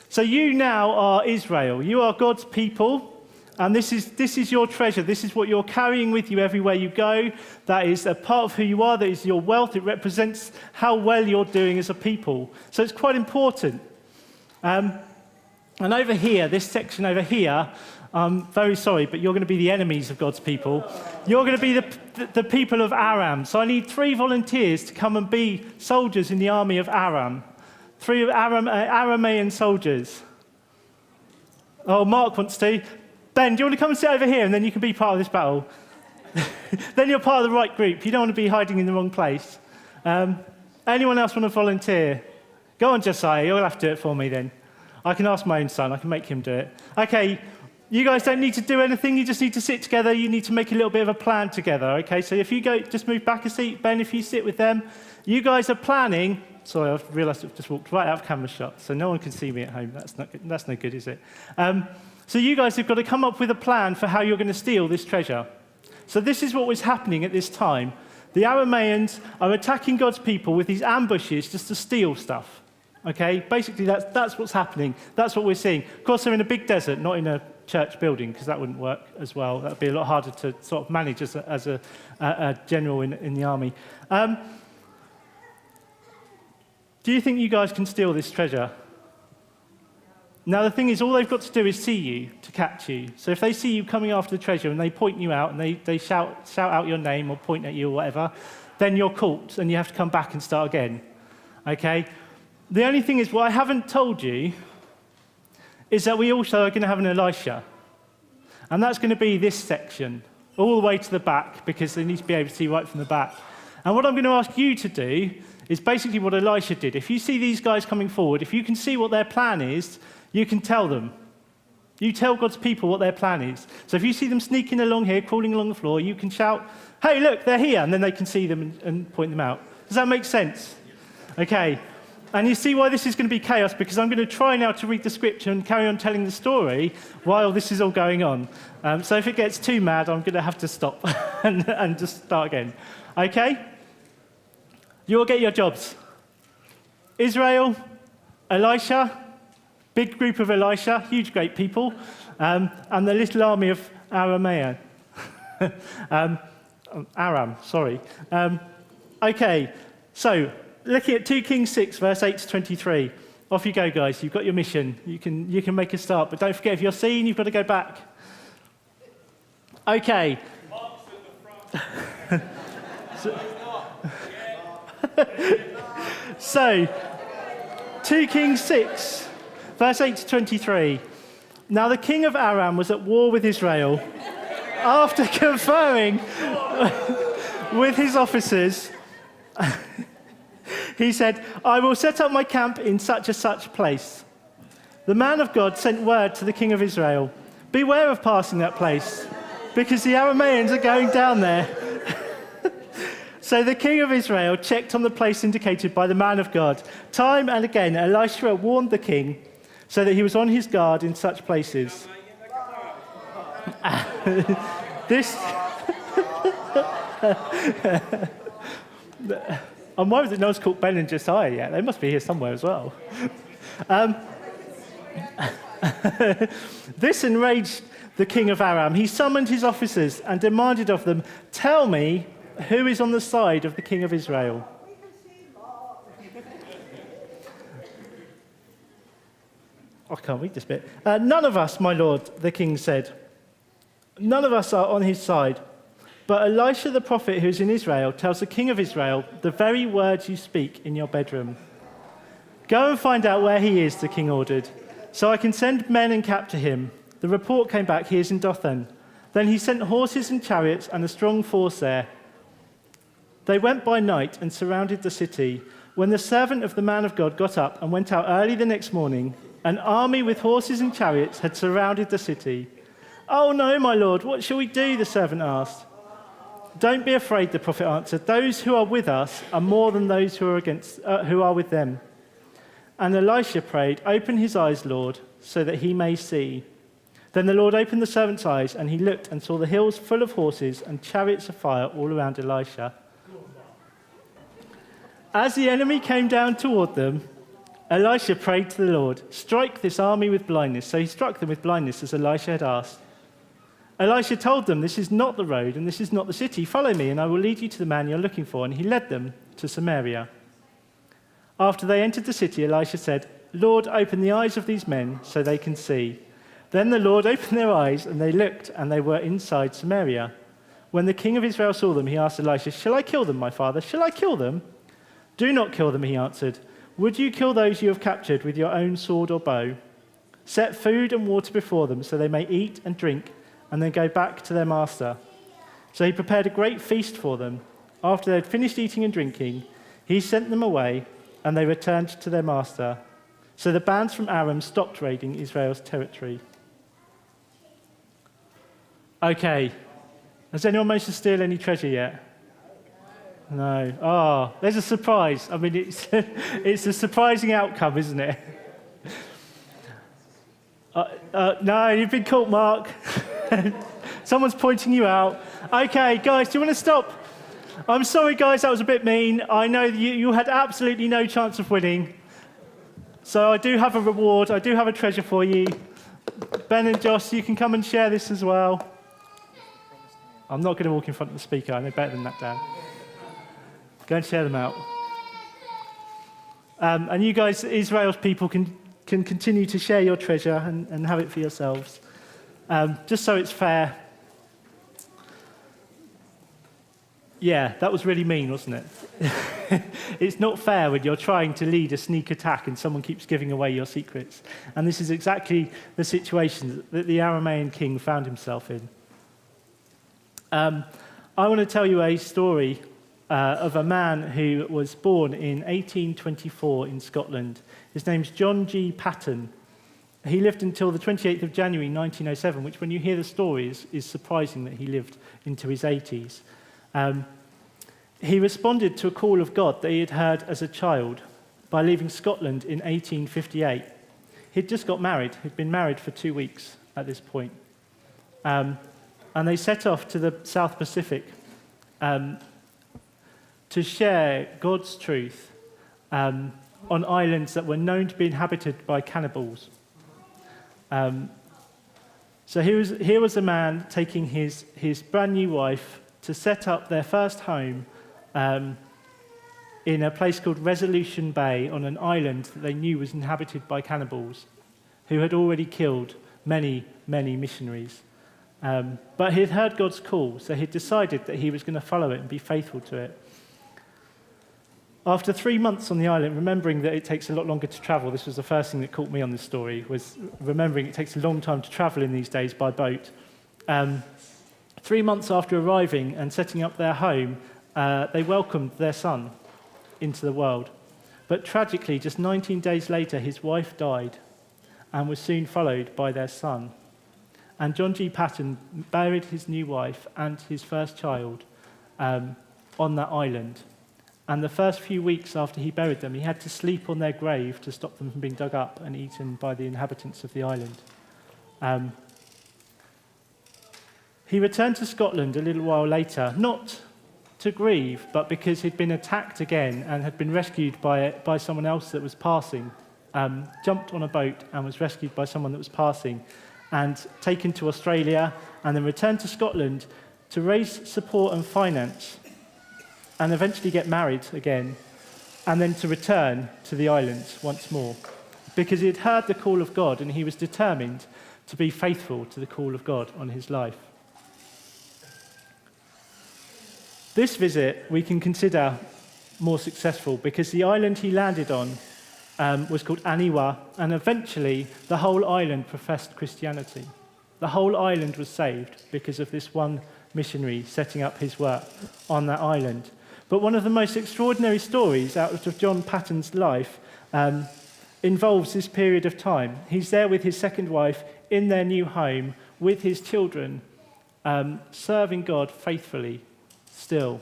So you now are Israel, you are God's people, and this is your treasure, this is what you're carrying with you everywhere you go. That is a part of who you are, that is your wealth, it represents how well you're doing as a people. So it's quite important. And over here, this section over here, I'm very sorry, but you're going to be the enemies of God's people. You're going to be the people of Aram. So I need 3 volunteers to come and be soldiers in the army of Aram. 3 Aramean soldiers. Oh, Mark wants to. Ben, do you want to come and sit over here, and then you can be part of this battle? Then you're part of the right group. You don't want to be hiding in the wrong place. Anyone else want to volunteer? Go on, Josiah. You'll have to do it for me then. I can ask my own son. I can make him do it. Okay. You guys don't need to do anything, you just need to sit together, you need to make a little bit of a plan together, okay? So if you go, just move back a seat, Ben, if you sit with them, you guys are planning, sorry, I realised I've just walked right out of camera shot, so no one can see me at home, that's no good, is it? So you guys have got to come up with a plan for how you're going to steal this treasure. So this is what was happening at this time. The Arameans are attacking God's people with these ambushes just to steal stuff, okay? Basically, that's what's happening, that's what we're seeing. Of course, they're in a big desert, not in a church building, because that wouldn't work as well. That would be a lot harder to sort of manage as a general in the army. Do you think you guys can steal this treasure? Now, the thing is, all they've got to do is see you to catch you. So if they see you coming after the treasure and they point you out and they shout out your name or point at you or whatever, then you're caught and you have to come back and start again. Okay? The only thing is, what I haven't told you is that we also are going to have an Elisha. And that's going to be this section, all the way to the back, because they need to be able to see right from the back. And what I'm going to ask you to do is basically what Elisha did. If you see these guys coming forward, if you can see what their plan is, you can tell them. You tell God's people what their plan is. So if you see them sneaking along here, crawling along the floor, you can shout, hey, look, they're here, and then they can see them and point them out. Does that make sense? Okay. And you see why this is going to be chaos, because I'm going to try now to read the scripture and carry on telling the story while this is all going on. So if it gets too mad, I'm going to have to stop and just start again. Okay? You all get your jobs. Israel, Elisha, big group of Elisha, huge great people, and the little army of Aram, sorry. Okay, so looking at 2 Kings 6, verse 8 to 23. Off you go, guys. You've got your mission. You can make a start, but don't forget, if you're seen, you've got to go back. Okay. So, 2 Kings 6, verse 8 to 23. Now the king of Aram was at war with Israel. After conferring with his officers, he said, I will set up my camp in such and such place. The man of God sent word to the king of Israel, beware of passing that place, because the Arameans are going down there. So the king of Israel checked on the place indicated by the man of God. Time and again, Elisha warned the king so that he was on his guard in such places. I'm worried that no one's caught Ben and Josiah yet. They must be here somewhere as well. This enraged the king of Aram. He summoned his officers and demanded of them, tell me who is on the side of the king of Israel. I can't read this bit. None of us, my lord, the king said. None of us are on his side. But Elisha the prophet who is in Israel tells the king of Israel the very words you speak in your bedroom. Go and find out where he is, the king ordered, so I can send men and capture him. The report came back, he is in Dothan. Then he sent horses and chariots and a strong force there. They went by night and surrounded the city. When the servant of the man of God got up and went out early the next morning, an army with horses and chariots had surrounded the city. Oh no, my lord, what shall we do? The servant asked. Don't be afraid, the prophet answered. Those who are with us are more than those who are with them. And Elisha prayed, open his eyes, Lord, so that he may see. Then the Lord opened the servant's eyes, and he looked and saw the hills full of horses and chariots of fire all around Elisha. As the enemy came down toward them, Elisha prayed to the Lord, strike this army with blindness. So he struck them with blindness as Elisha had asked. Elisha told them, this is not the road and this is not the city. Follow me and I will lead you to the man you're looking for. And he led them to Samaria. After they entered the city, Elisha said, Lord, open the eyes of these men so they can see. Then the Lord opened their eyes and they looked and they were inside Samaria. When the king of Israel saw them, he asked Elisha, shall I kill them, my father? Shall I kill them? Do not kill them, he answered. Would you kill those you have captured with your own sword or bow? Set food and water before them so they may eat and drink and then go back to their master. So he prepared a great feast for them. After they had finished eating and drinking, he sent them away and they returned to their master. So the bands from Aram stopped raiding Israel's territory. Okay, has anyone managed to steal any treasure yet? No. Oh, there's a surprise. I mean, it's a surprising outcome, isn't it? No, you've been caught, Mark. Someone's pointing you out. Okay, guys, do you want to stop? I'm sorry, guys, that was a bit mean. I know you had absolutely no chance of winning. So I do have a reward. I do have a treasure for you. Ben and Josh, you can come and share this as well. I'm not going to walk in front of the speaker. I know better than that, Dan. Go and share them out. And you guys, Israel's people, can continue to share your treasure and have it for yourselves. Just so it's fair. Yeah, that was really mean, wasn't it? It's not fair when you're trying to lead a sneak attack and someone keeps giving away your secrets. And this is exactly the situation that the Aramean king found himself in. I want to tell you a story of a man who was born in 1824 in Scotland. His name's John G. Patton. He lived until the 28th of January 1907, which when you hear the story is surprising that he lived into his 80s. He responded to a call of God that he had heard as a child by leaving Scotland in 1858. He'd just got married. He'd been married for 2 weeks at this point. And they set off to the South Pacific to share God's truth on islands that were known to be inhabited by cannibals. So here was a man taking his brand new wife to set up their first home in a place called Resolution Bay on an island that they knew was inhabited by cannibals who had already killed many, many missionaries. But he had heard God's call, so he decided that he was going to follow it and be faithful to it. After 3 months on the island, remembering that it takes a lot longer to travel, this was the first thing that caught me on this story, was remembering it takes a long time to travel in these days by boat. 3 months after arriving and setting up their home, they welcomed their son into the world. But tragically, just 19 days later, his wife died and was soon followed by their son. And John G. Patton buried his new wife and his first child on that island. And the first few weeks after he buried them, he had to sleep on their grave to stop them from being dug up and eaten by the inhabitants of the island. He returned to Scotland a little while later, not to grieve, but because he'd been attacked again and had been rescued by someone else that was passing. Jumped on a boat and was rescued by someone that was passing and taken to Australia and then returned to Scotland to raise support and finance and eventually get married again and then to return to the islands once more because he had heard the call of God and he was determined to be faithful to the call of God on his life. This visit we can consider more successful because the island he landed on was called Aniwa, and eventually the whole island professed Christianity. The whole island was saved because of this one missionary setting up his work on that island. But one of the most extraordinary stories out of John Patton's life involves this period of time. He's there with his second wife in their new home with his children, serving God faithfully still.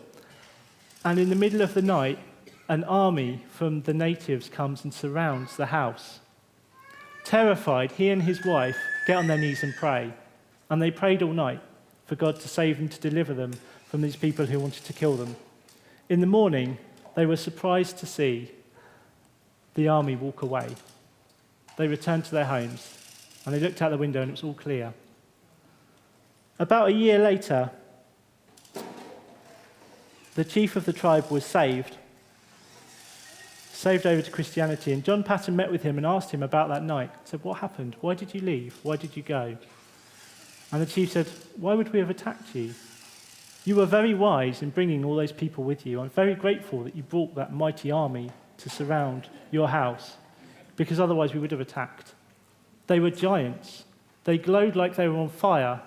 And in the middle of the night, an army from the natives comes and surrounds the house. Terrified, he and his wife get on their knees and pray. And they prayed all night for God to save them, to deliver them from these people who wanted to kill them. In the morning, they were surprised to see the army walk away. They returned to their homes, and they looked out the window and it was all clear. About a year later, the chief of the tribe was saved over to Christianity, and John Paton met with him and asked him about that night. He said, "What happened? Why did you leave? Why did you go?" And the chief said, "Why would we have attacked you? You were very wise in bringing all those people with you. I'm very grateful that you brought that mighty army to surround your house, because otherwise we would have attacked. They were giants. They glowed like they were on fire,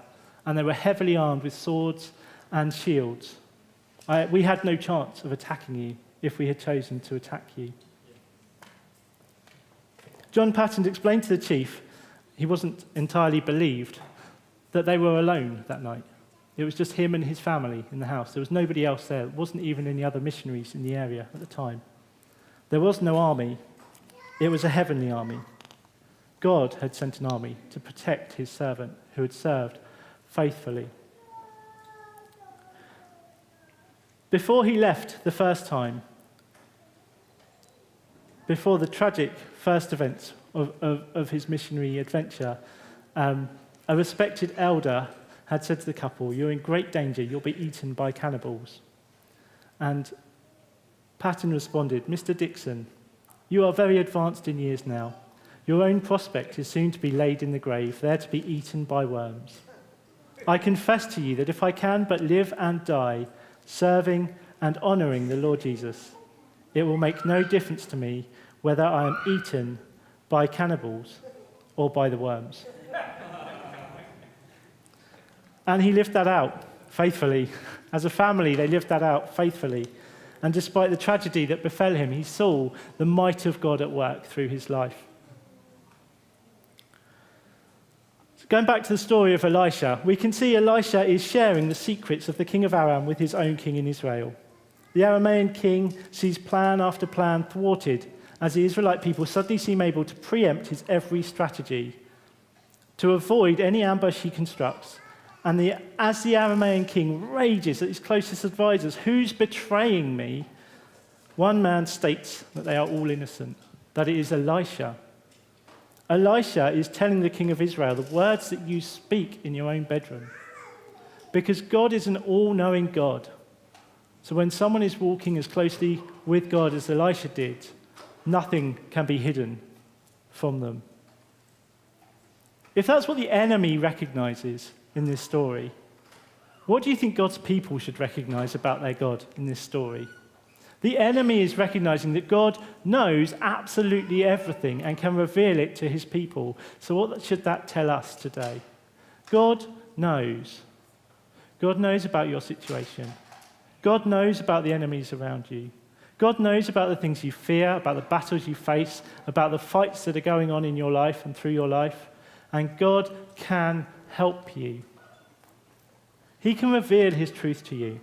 and they were heavily armed with swords and shields. We had no chance of attacking you if we had chosen to attack you." John Paton explained to the chief, he wasn't entirely believed, that they were alone that night. It was just him and his family in the house. There was nobody else there. There wasn't even any other missionaries in the area at the time. There was no army. It was a heavenly army. God had sent an army to protect his servant who had served faithfully. Before he left the first time, before the tragic first events of his missionary adventure, a respected elder had said to the couple, "You're in great danger, you'll be eaten by cannibals." And Paton responded, "Mr. Dixon, you are very advanced in years now. Your own prospect is soon to be laid in the grave, there to be eaten by worms. I confess to you that if I can but live and die, serving and honouring the Lord Jesus, it will make no difference to me whether I am eaten by cannibals or by the worms." And he lived that out faithfully. As a family, they lived that out faithfully. And despite the tragedy that befell him, he saw the might of God at work through his life. So going back to the story of Elisha, we can see Elisha is sharing the secrets of the king of Aram with his own king in Israel. The Aramean king sees plan after plan thwarted as the Israelite people suddenly seem able to preempt his every strategy, to avoid any ambush he constructs. And as the Aramean king rages at his closest advisors, "Who's betraying me?" one man states that they are all innocent, that it is Elisha. Elisha is telling the king of Israel the words that you speak in your own bedroom. Because God is an all-knowing God. So when someone is walking as closely with God as Elisha did, nothing can be hidden from them. If that's what the enemy recognizes in this story, what do you think God's people should recognize about their God in this story? The enemy is recognizing that God knows absolutely everything and can reveal it to his people. So what should that tell us today? God knows. God knows about your situation. God knows about the enemies around you. God knows about the things you fear, about the battles you face, about the fights that are going on in your life and through your life. And God can help you. He can reveal his truth to you.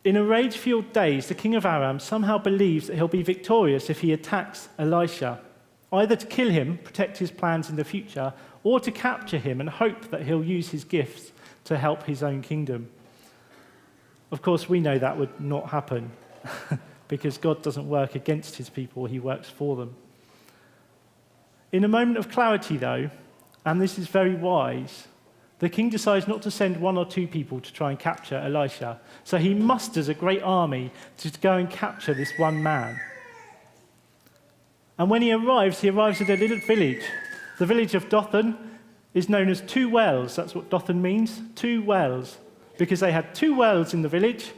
In a rage-fueled daze, the king of Aram somehow believes that he'll be victorious if he attacks Elisha, either to kill him, protect his plans in the future, or to capture him and hope that he'll use his gifts to help his own kingdom. Of course, we know that would not happen because God doesn't work against his people, he works for them. In a moment of clarity, though, and this is very wise, the king decides not to send one or two people to try and capture Elisha. So he musters a great army to go and capture this one man. And when he arrives at a little village. The village of Dothan is known as Two Wells. That's what Dothan means, 2 wells. Because they had 2 wells in the village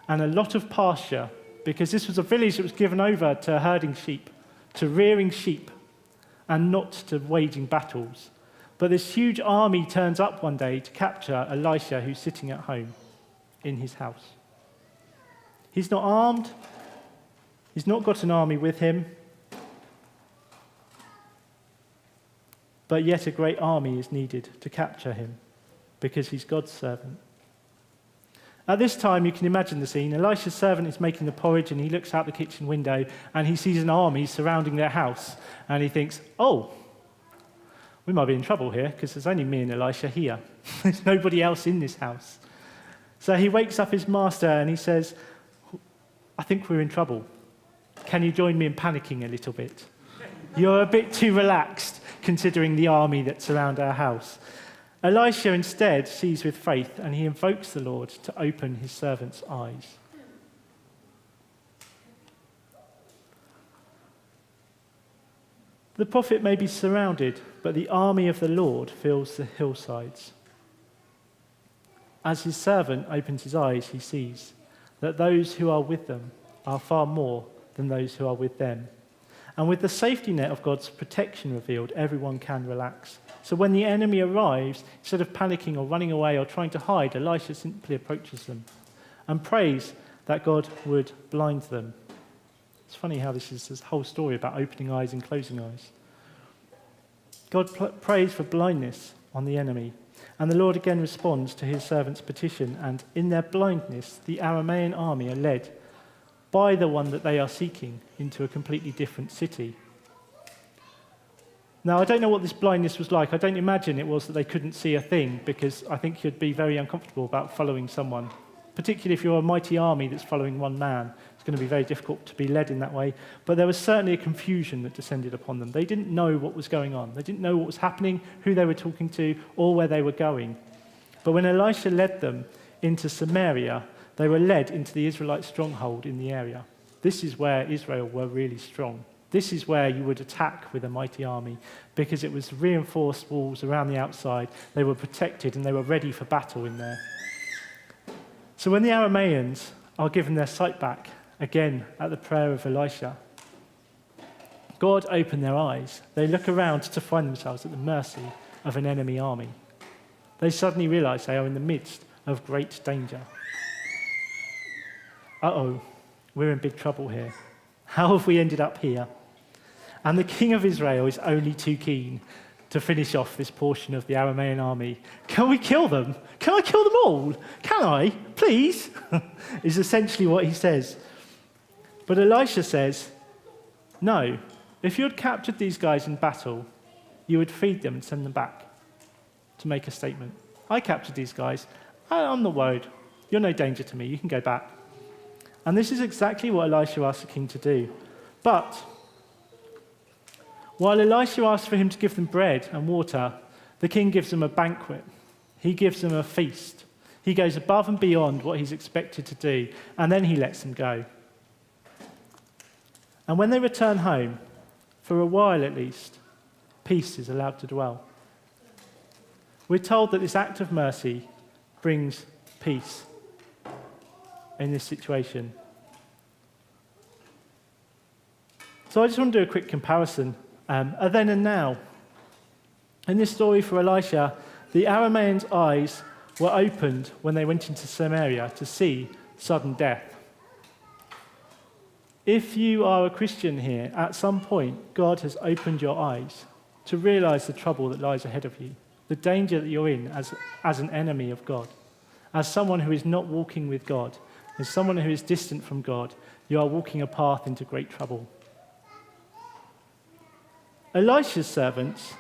and a lot of pasture. Because this was a village that was given over to herding sheep, to rearing sheep, and not to waging battles. But this huge army turns up one day to capture Elisha, who's sitting at home in his house. He's not armed. He's not got an army with him. But yet a great army is needed to capture him. because he's God's servant. At this time, you can imagine the scene. Elisha's servant is making the porridge, and he looks out the kitchen window, and he sees an army surrounding their house, and he thinks, oh, we might be in trouble here, because there's only me and Elisha here. There's nobody else in this house. So he wakes up his master, and he says, I think we're in trouble. Can you join me in panicking a little bit? You're a bit too relaxed, considering the army that's around our house. Elisha instead sees with faith, and he invokes the Lord to open his servant's eyes. The prophet may be surrounded, but the army of the Lord fills the hillsides. As his servant opens his eyes, he sees that those who are with them are far more than those who are with them. And with the safety net of God's protection revealed, everyone can relax. So when the enemy arrives, instead of panicking or running away or trying to hide, Elisha simply approaches them and prays that God would blind them. It's funny how this is this whole story about opening eyes and closing eyes. God prays for blindness on the enemy, and the Lord again responds to his servant's petition, and in their blindness, the Aramean army are led by the one that they are seeking into a completely different city. Now, I don't know what this blindness was like. I don't imagine it was that they couldn't see a thing, because I think you'd be very uncomfortable about following someone, particularly if you're a mighty army that's following one man. It's going to be very difficult to be led in that way. But there was certainly a confusion that descended upon them. They didn't know what was going on. They didn't know what was happening, who they were talking to, or where they were going. But when Elisha led them into Samaria, they were led into the Israelite stronghold in the area. This is where Israel were really strong. This is where you would attack with a mighty army, because it was reinforced walls around the outside. They were protected and they were ready for battle in there. So when the Arameans are given their sight back, again at the prayer of Elisha, God opened their eyes. They look around to find themselves at the mercy of an enemy army. They suddenly realize they are in the midst of great danger. Uh-oh, we're in big trouble here. How have we ended up here? And the king of Israel is only too keen to finish off this portion of the Aramean army. Can we kill them? Can I kill them all? Can I? Please? Is essentially what he says. But Elisha says, no, if you had captured these guys in battle, you would feed them and send them back to make a statement. I captured these guys. I'm not worried. You're no danger to me. You can go back. And this is exactly what Elisha asked the king to do. But while Elisha asks for him to give them bread and water, the king gives them a banquet. He gives them a feast. He goes above and beyond what he's expected to do, and then he lets them go. And when they return home, for a while at least, peace is allowed to dwell. We're told that this act of mercy brings peace in this situation. So I just want to do a quick comparison, a then and now. In this story for Elisha, the Arameans' eyes were opened when they went into Samaria to see sudden death. If you are a Christian here, at some point, God has opened your eyes to realize the trouble that lies ahead of you, the danger that you're in as an enemy of God, as someone who is not walking with God, as someone who is distant from God. You are walking a path into great trouble. Elisha's servants'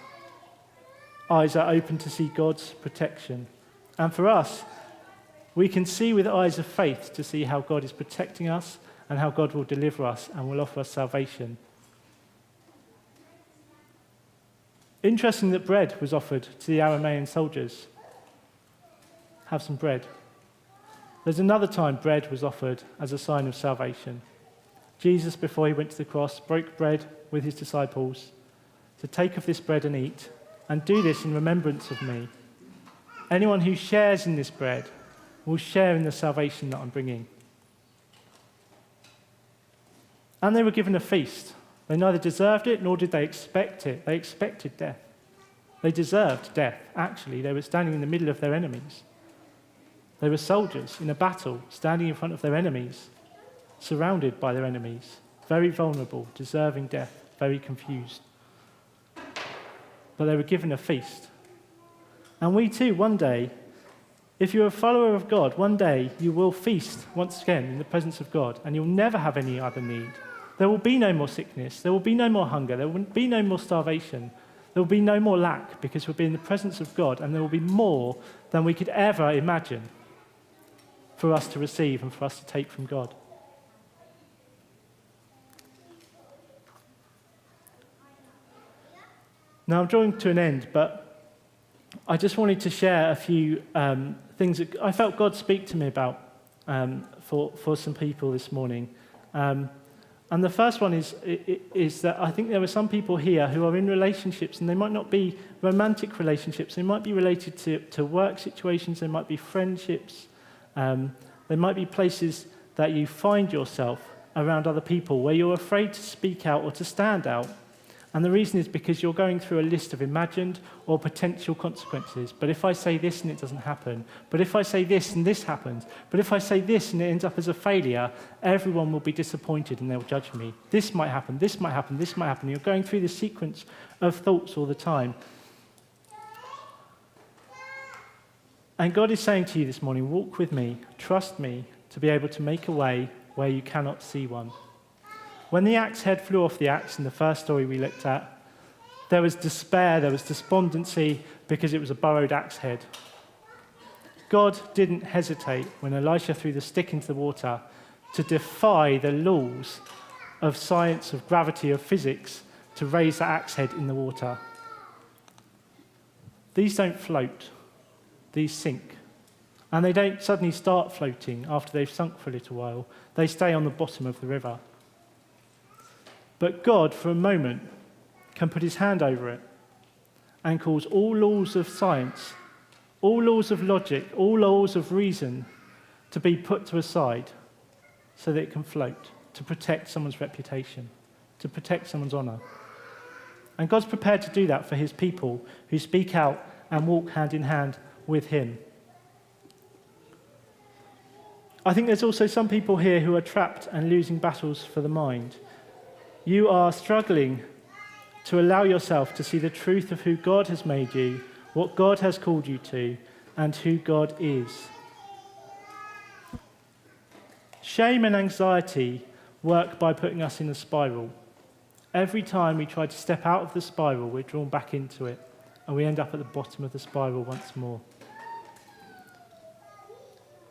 eyes are open to see God's protection. And for us, we can see with eyes of faith to see how God is protecting us and how God will deliver us and will offer us salvation. Interesting that bread was offered to the Aramean soldiers. Have some bread. There's another time bread was offered as a sign of salvation. Jesus, before he went to the cross, broke bread with his disciples to take of this bread and eat, and do this in remembrance of me. Anyone who shares in this bread will share in the salvation that I'm bringing. And they were given a feast. They neither deserved it nor did they expect it. They expected death. They deserved death, actually. They were standing in the middle of their enemies. They were soldiers in a battle, standing in front of their enemies, surrounded by their enemies, very vulnerable, deserving death, very confused. But they were given a feast. And we too, one day, If you're a follower of God, one day you will feast once again in the presence of God, and you'll never have any other need. There will be no more sickness. There will be no more hunger. There will be no more starvation. There will be no more lack, because we'll be in the presence of God, and there will be more than we could ever imagine for us to receive and for us to take from God. Now, I'm drawing to an end, but I just wanted to share a few things that I felt God speak to me about for some people this morning. And the first one is that I think there are some people here who are in relationships, and they might not be romantic relationships. They might be related to work situations. They might be friendships. They might be places that you find yourself around other people where you're afraid to speak out or to stand out. And the reason is because you're going through a list of imagined or potential consequences. But if I say this and it doesn't happen, but if I say this and this happens, but if I say this and it ends up as a failure, everyone will be disappointed and they'll judge me. This might happen, this might happen, this might happen. You're going through this sequence of thoughts all the time. And God is saying to you this morning, walk with me, trust me to be able to make a way where you cannot see one. When the axe head flew off the axe in the first story we looked at, there was despair, there was despondency because it was a burrowed axe head. God didn't hesitate when Elisha threw the stick into the water to defy the laws of science, of gravity, of physics, to raise the axe head in the water. These don't float, these sink. And they don't suddenly start floating after they've sunk for a little while. They stay on the bottom of the river. But God, for a moment, can put his hand over it and cause all laws of science, all laws of logic, all laws of reason to be put to a side so that it can float, to protect someone's reputation, to protect someone's honor. And God's prepared to do that for his people who speak out and walk hand in hand with him. I think there's also some people here who are trapped and losing battles for the mind. You are struggling to allow yourself to see the truth of who God has made you, what God has called you to, and who God is. Shame and anxiety work by putting us in a spiral. Every time we try to step out of the spiral, we're drawn back into it, and we end up at the bottom of the spiral once more.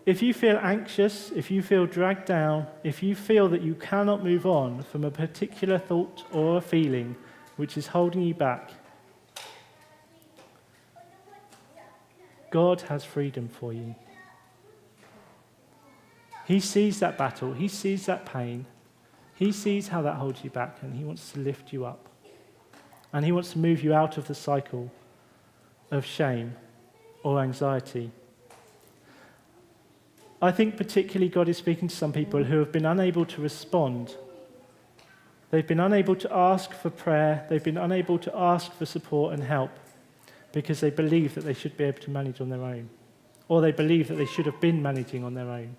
If you feel anxious, if you feel dragged down, if you feel that you cannot move on from a particular thought or a feeling which is holding you back, God has freedom for you. He sees that battle, he sees that pain, he sees how that holds you back, and he wants to lift you up. And he wants to move you out of the cycle of shame or anxiety. I think particularly God is speaking to some people who have been unable to respond. They've been unable to ask for prayer. They've been unable to ask for support and help because they believe that they should be able to manage on their own, or they believe that they should have been managing on their own.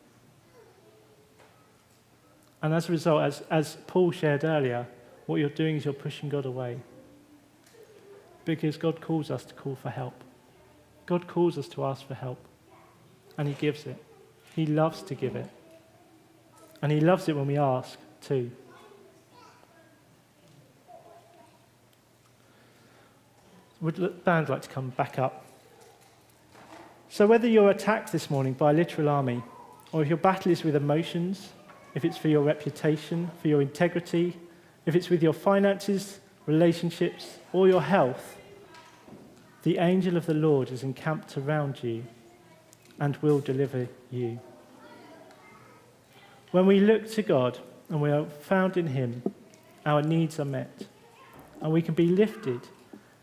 And as a result, as Paul shared earlier, what you're doing is you're pushing God away, because God calls us to call for help. God calls us to ask for help, and he gives it. He loves to give it. And he loves it when we ask too. Would the band like to come back up? So whether you're attacked this morning by a literal army, or if your battle is with emotions, if it's for your reputation, for your integrity, if it's with your finances, relationships, or your health, the angel of the Lord is encamped around you and will deliver you. When we look to God and we are found in him, our needs are met, and we can be lifted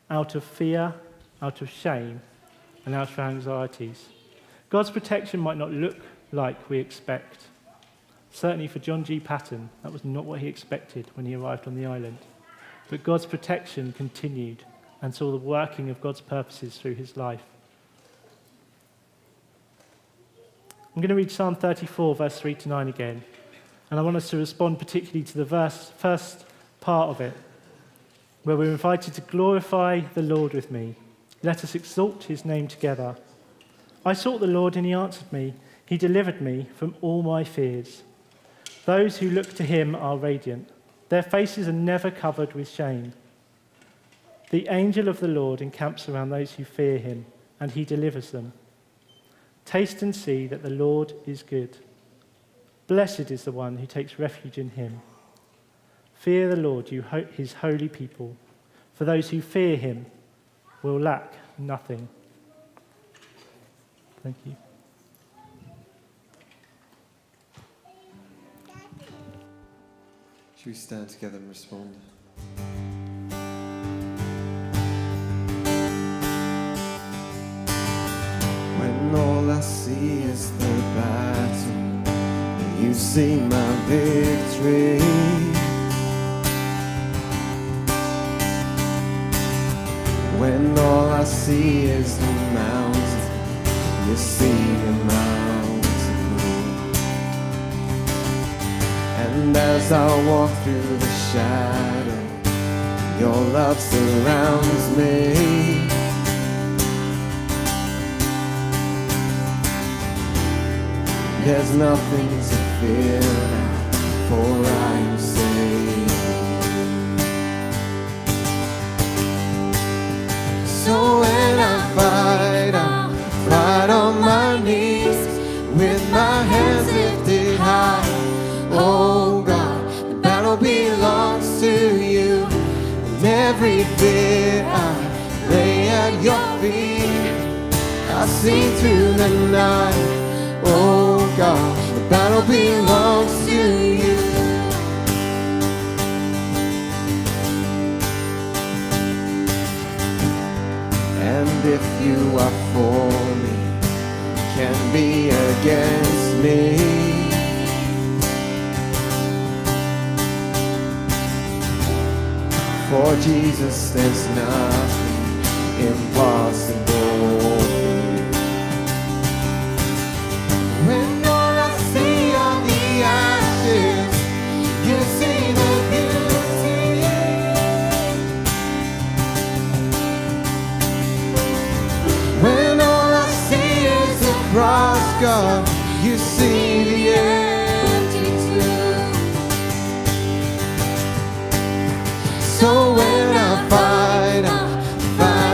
out of fear, out of shame, and out of anxieties. God's protection might not look like we expect. Certainly for John G. Patton, that was not what he expected when he arrived on the island. But God's protection continued and saw the working of God's purposes through his life. I'm going to read Psalm 34, verse 3 to 9 again. And I want us to respond particularly to the first part of it, where we're invited to glorify the Lord with me. Let us exalt his name together. I sought the Lord and he answered me. He delivered me from all my fears. Those who look to him are radiant. Their faces are never covered with shame. The angel of the Lord encamps around those who fear him, and he delivers them. Taste and see that the Lord is good. Blessed is the one who takes refuge in him. Fear the Lord, you his holy people, for those who fear him will lack nothing. Thank you. Should we stand together and respond? When all I see is the battle, and you see my victory. When all I see is the mountain, you see the mountain. And as I walk through the shadow, your love surrounds me. There's nothing to fear now, for I am saved. So when I fight on my knees, with my hands lifted high. Oh God, the battle belongs to you, and every fear I lay at your feet. I sing through the night. Oh God, the battle belongs to you. And if you are for me, can be against me. For Jesus, there's nothing impossible. When all I see are the ashes, you see the beauty. When all I see is the cross, God, you see the empty tomb. So when I fight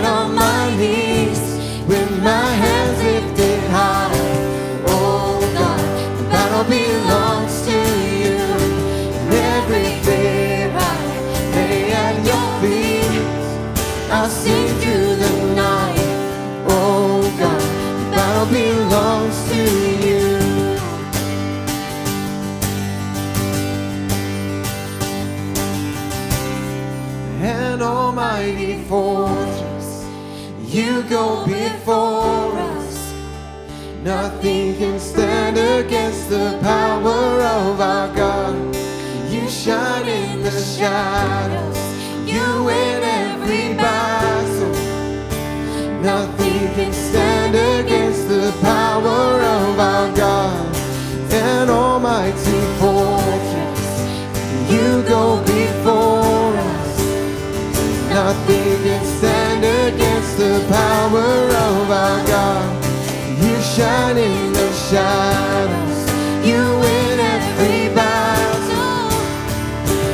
on my knees, with my hands lifted high. Belongs to you, and every fear I lay at your feet. I sing through the night. Oh God, the battle belongs to you. An almighty fortress, you go before us. Nothing can stand against the power of our God. You shine in the shadows, you win every battle. Nothing can stand against the power of our God. An almighty fortress, you go before us. Nothing can stand against the power of our God. You shine in the shadows, you win every battle.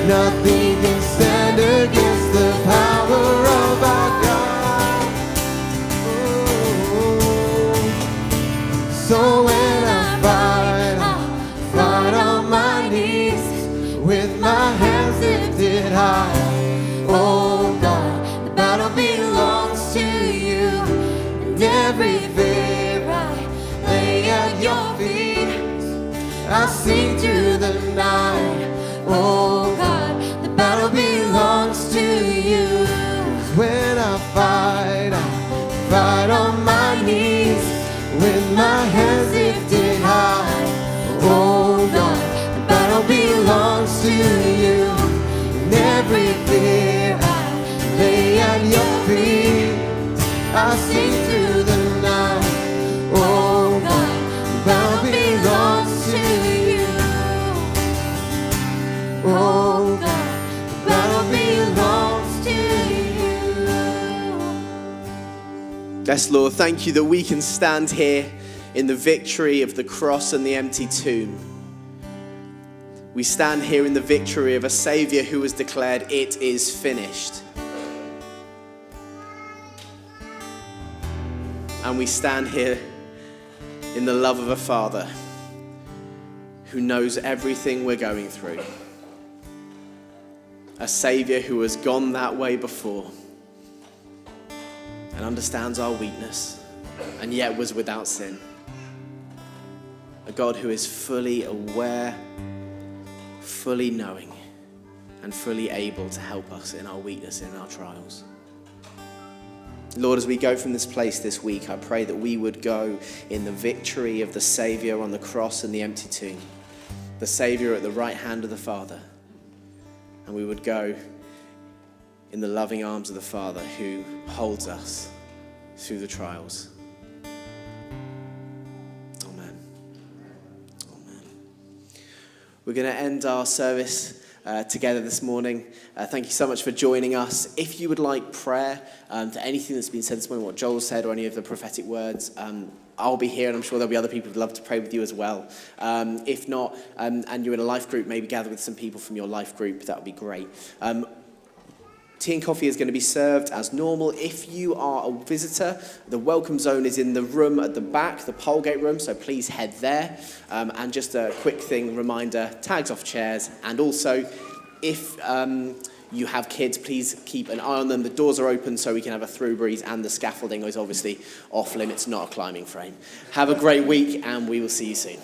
Nothing can stand against the power of our God. Oh. So when I fight on my knees, with my hands lifted high. Oh God, the battle belongs to you, and every fear at your feet. I sing through the night. Oh God, the battle belongs to you. 'Cause when I fight on my knees, with my hands lifted high. Oh God, the battle belongs to you, and every fear I Yes, Lord, thank you that we can stand here in the victory of the cross and the empty tomb. We stand here in the victory of a Saviour who has declared, "It is finished." And we stand here in the love of a Father who knows everything we're going through. A Saviour who has gone that way before and understands our weakness and yet was without sin. A God who is fully aware, fully knowing, and fully able to help us in our weakness, in our trials. Lord, as we go from this place this week, I pray that we would go in the victory of the Saviour on the cross and the empty tomb, the Saviour at the right hand of the Father, and we would go in the loving arms of the Father who holds us through the trials. Amen. Amen. We're going to end our service together this morning. Thank you so much for joining us. If you would like prayer for anything that's been said this morning, what Joel said or any of the prophetic words, I'll be here, and I'm sure there'll be other people who'd love to pray with you as well. If not, and you're in a life group, maybe gather with some people from your life group. That would be great. Tea and coffee is going to be served as normal. If you are a visitor, the welcome zone is in the room at the back, the Polegate room, so please head there. And just a quick thing, reminder, tags off chairs. And also, if you have kids, please keep an eye on them. The doors are open so we can have a through breeze, and the scaffolding is obviously off limits, not a climbing frame. Have a great week, and we will see you soon.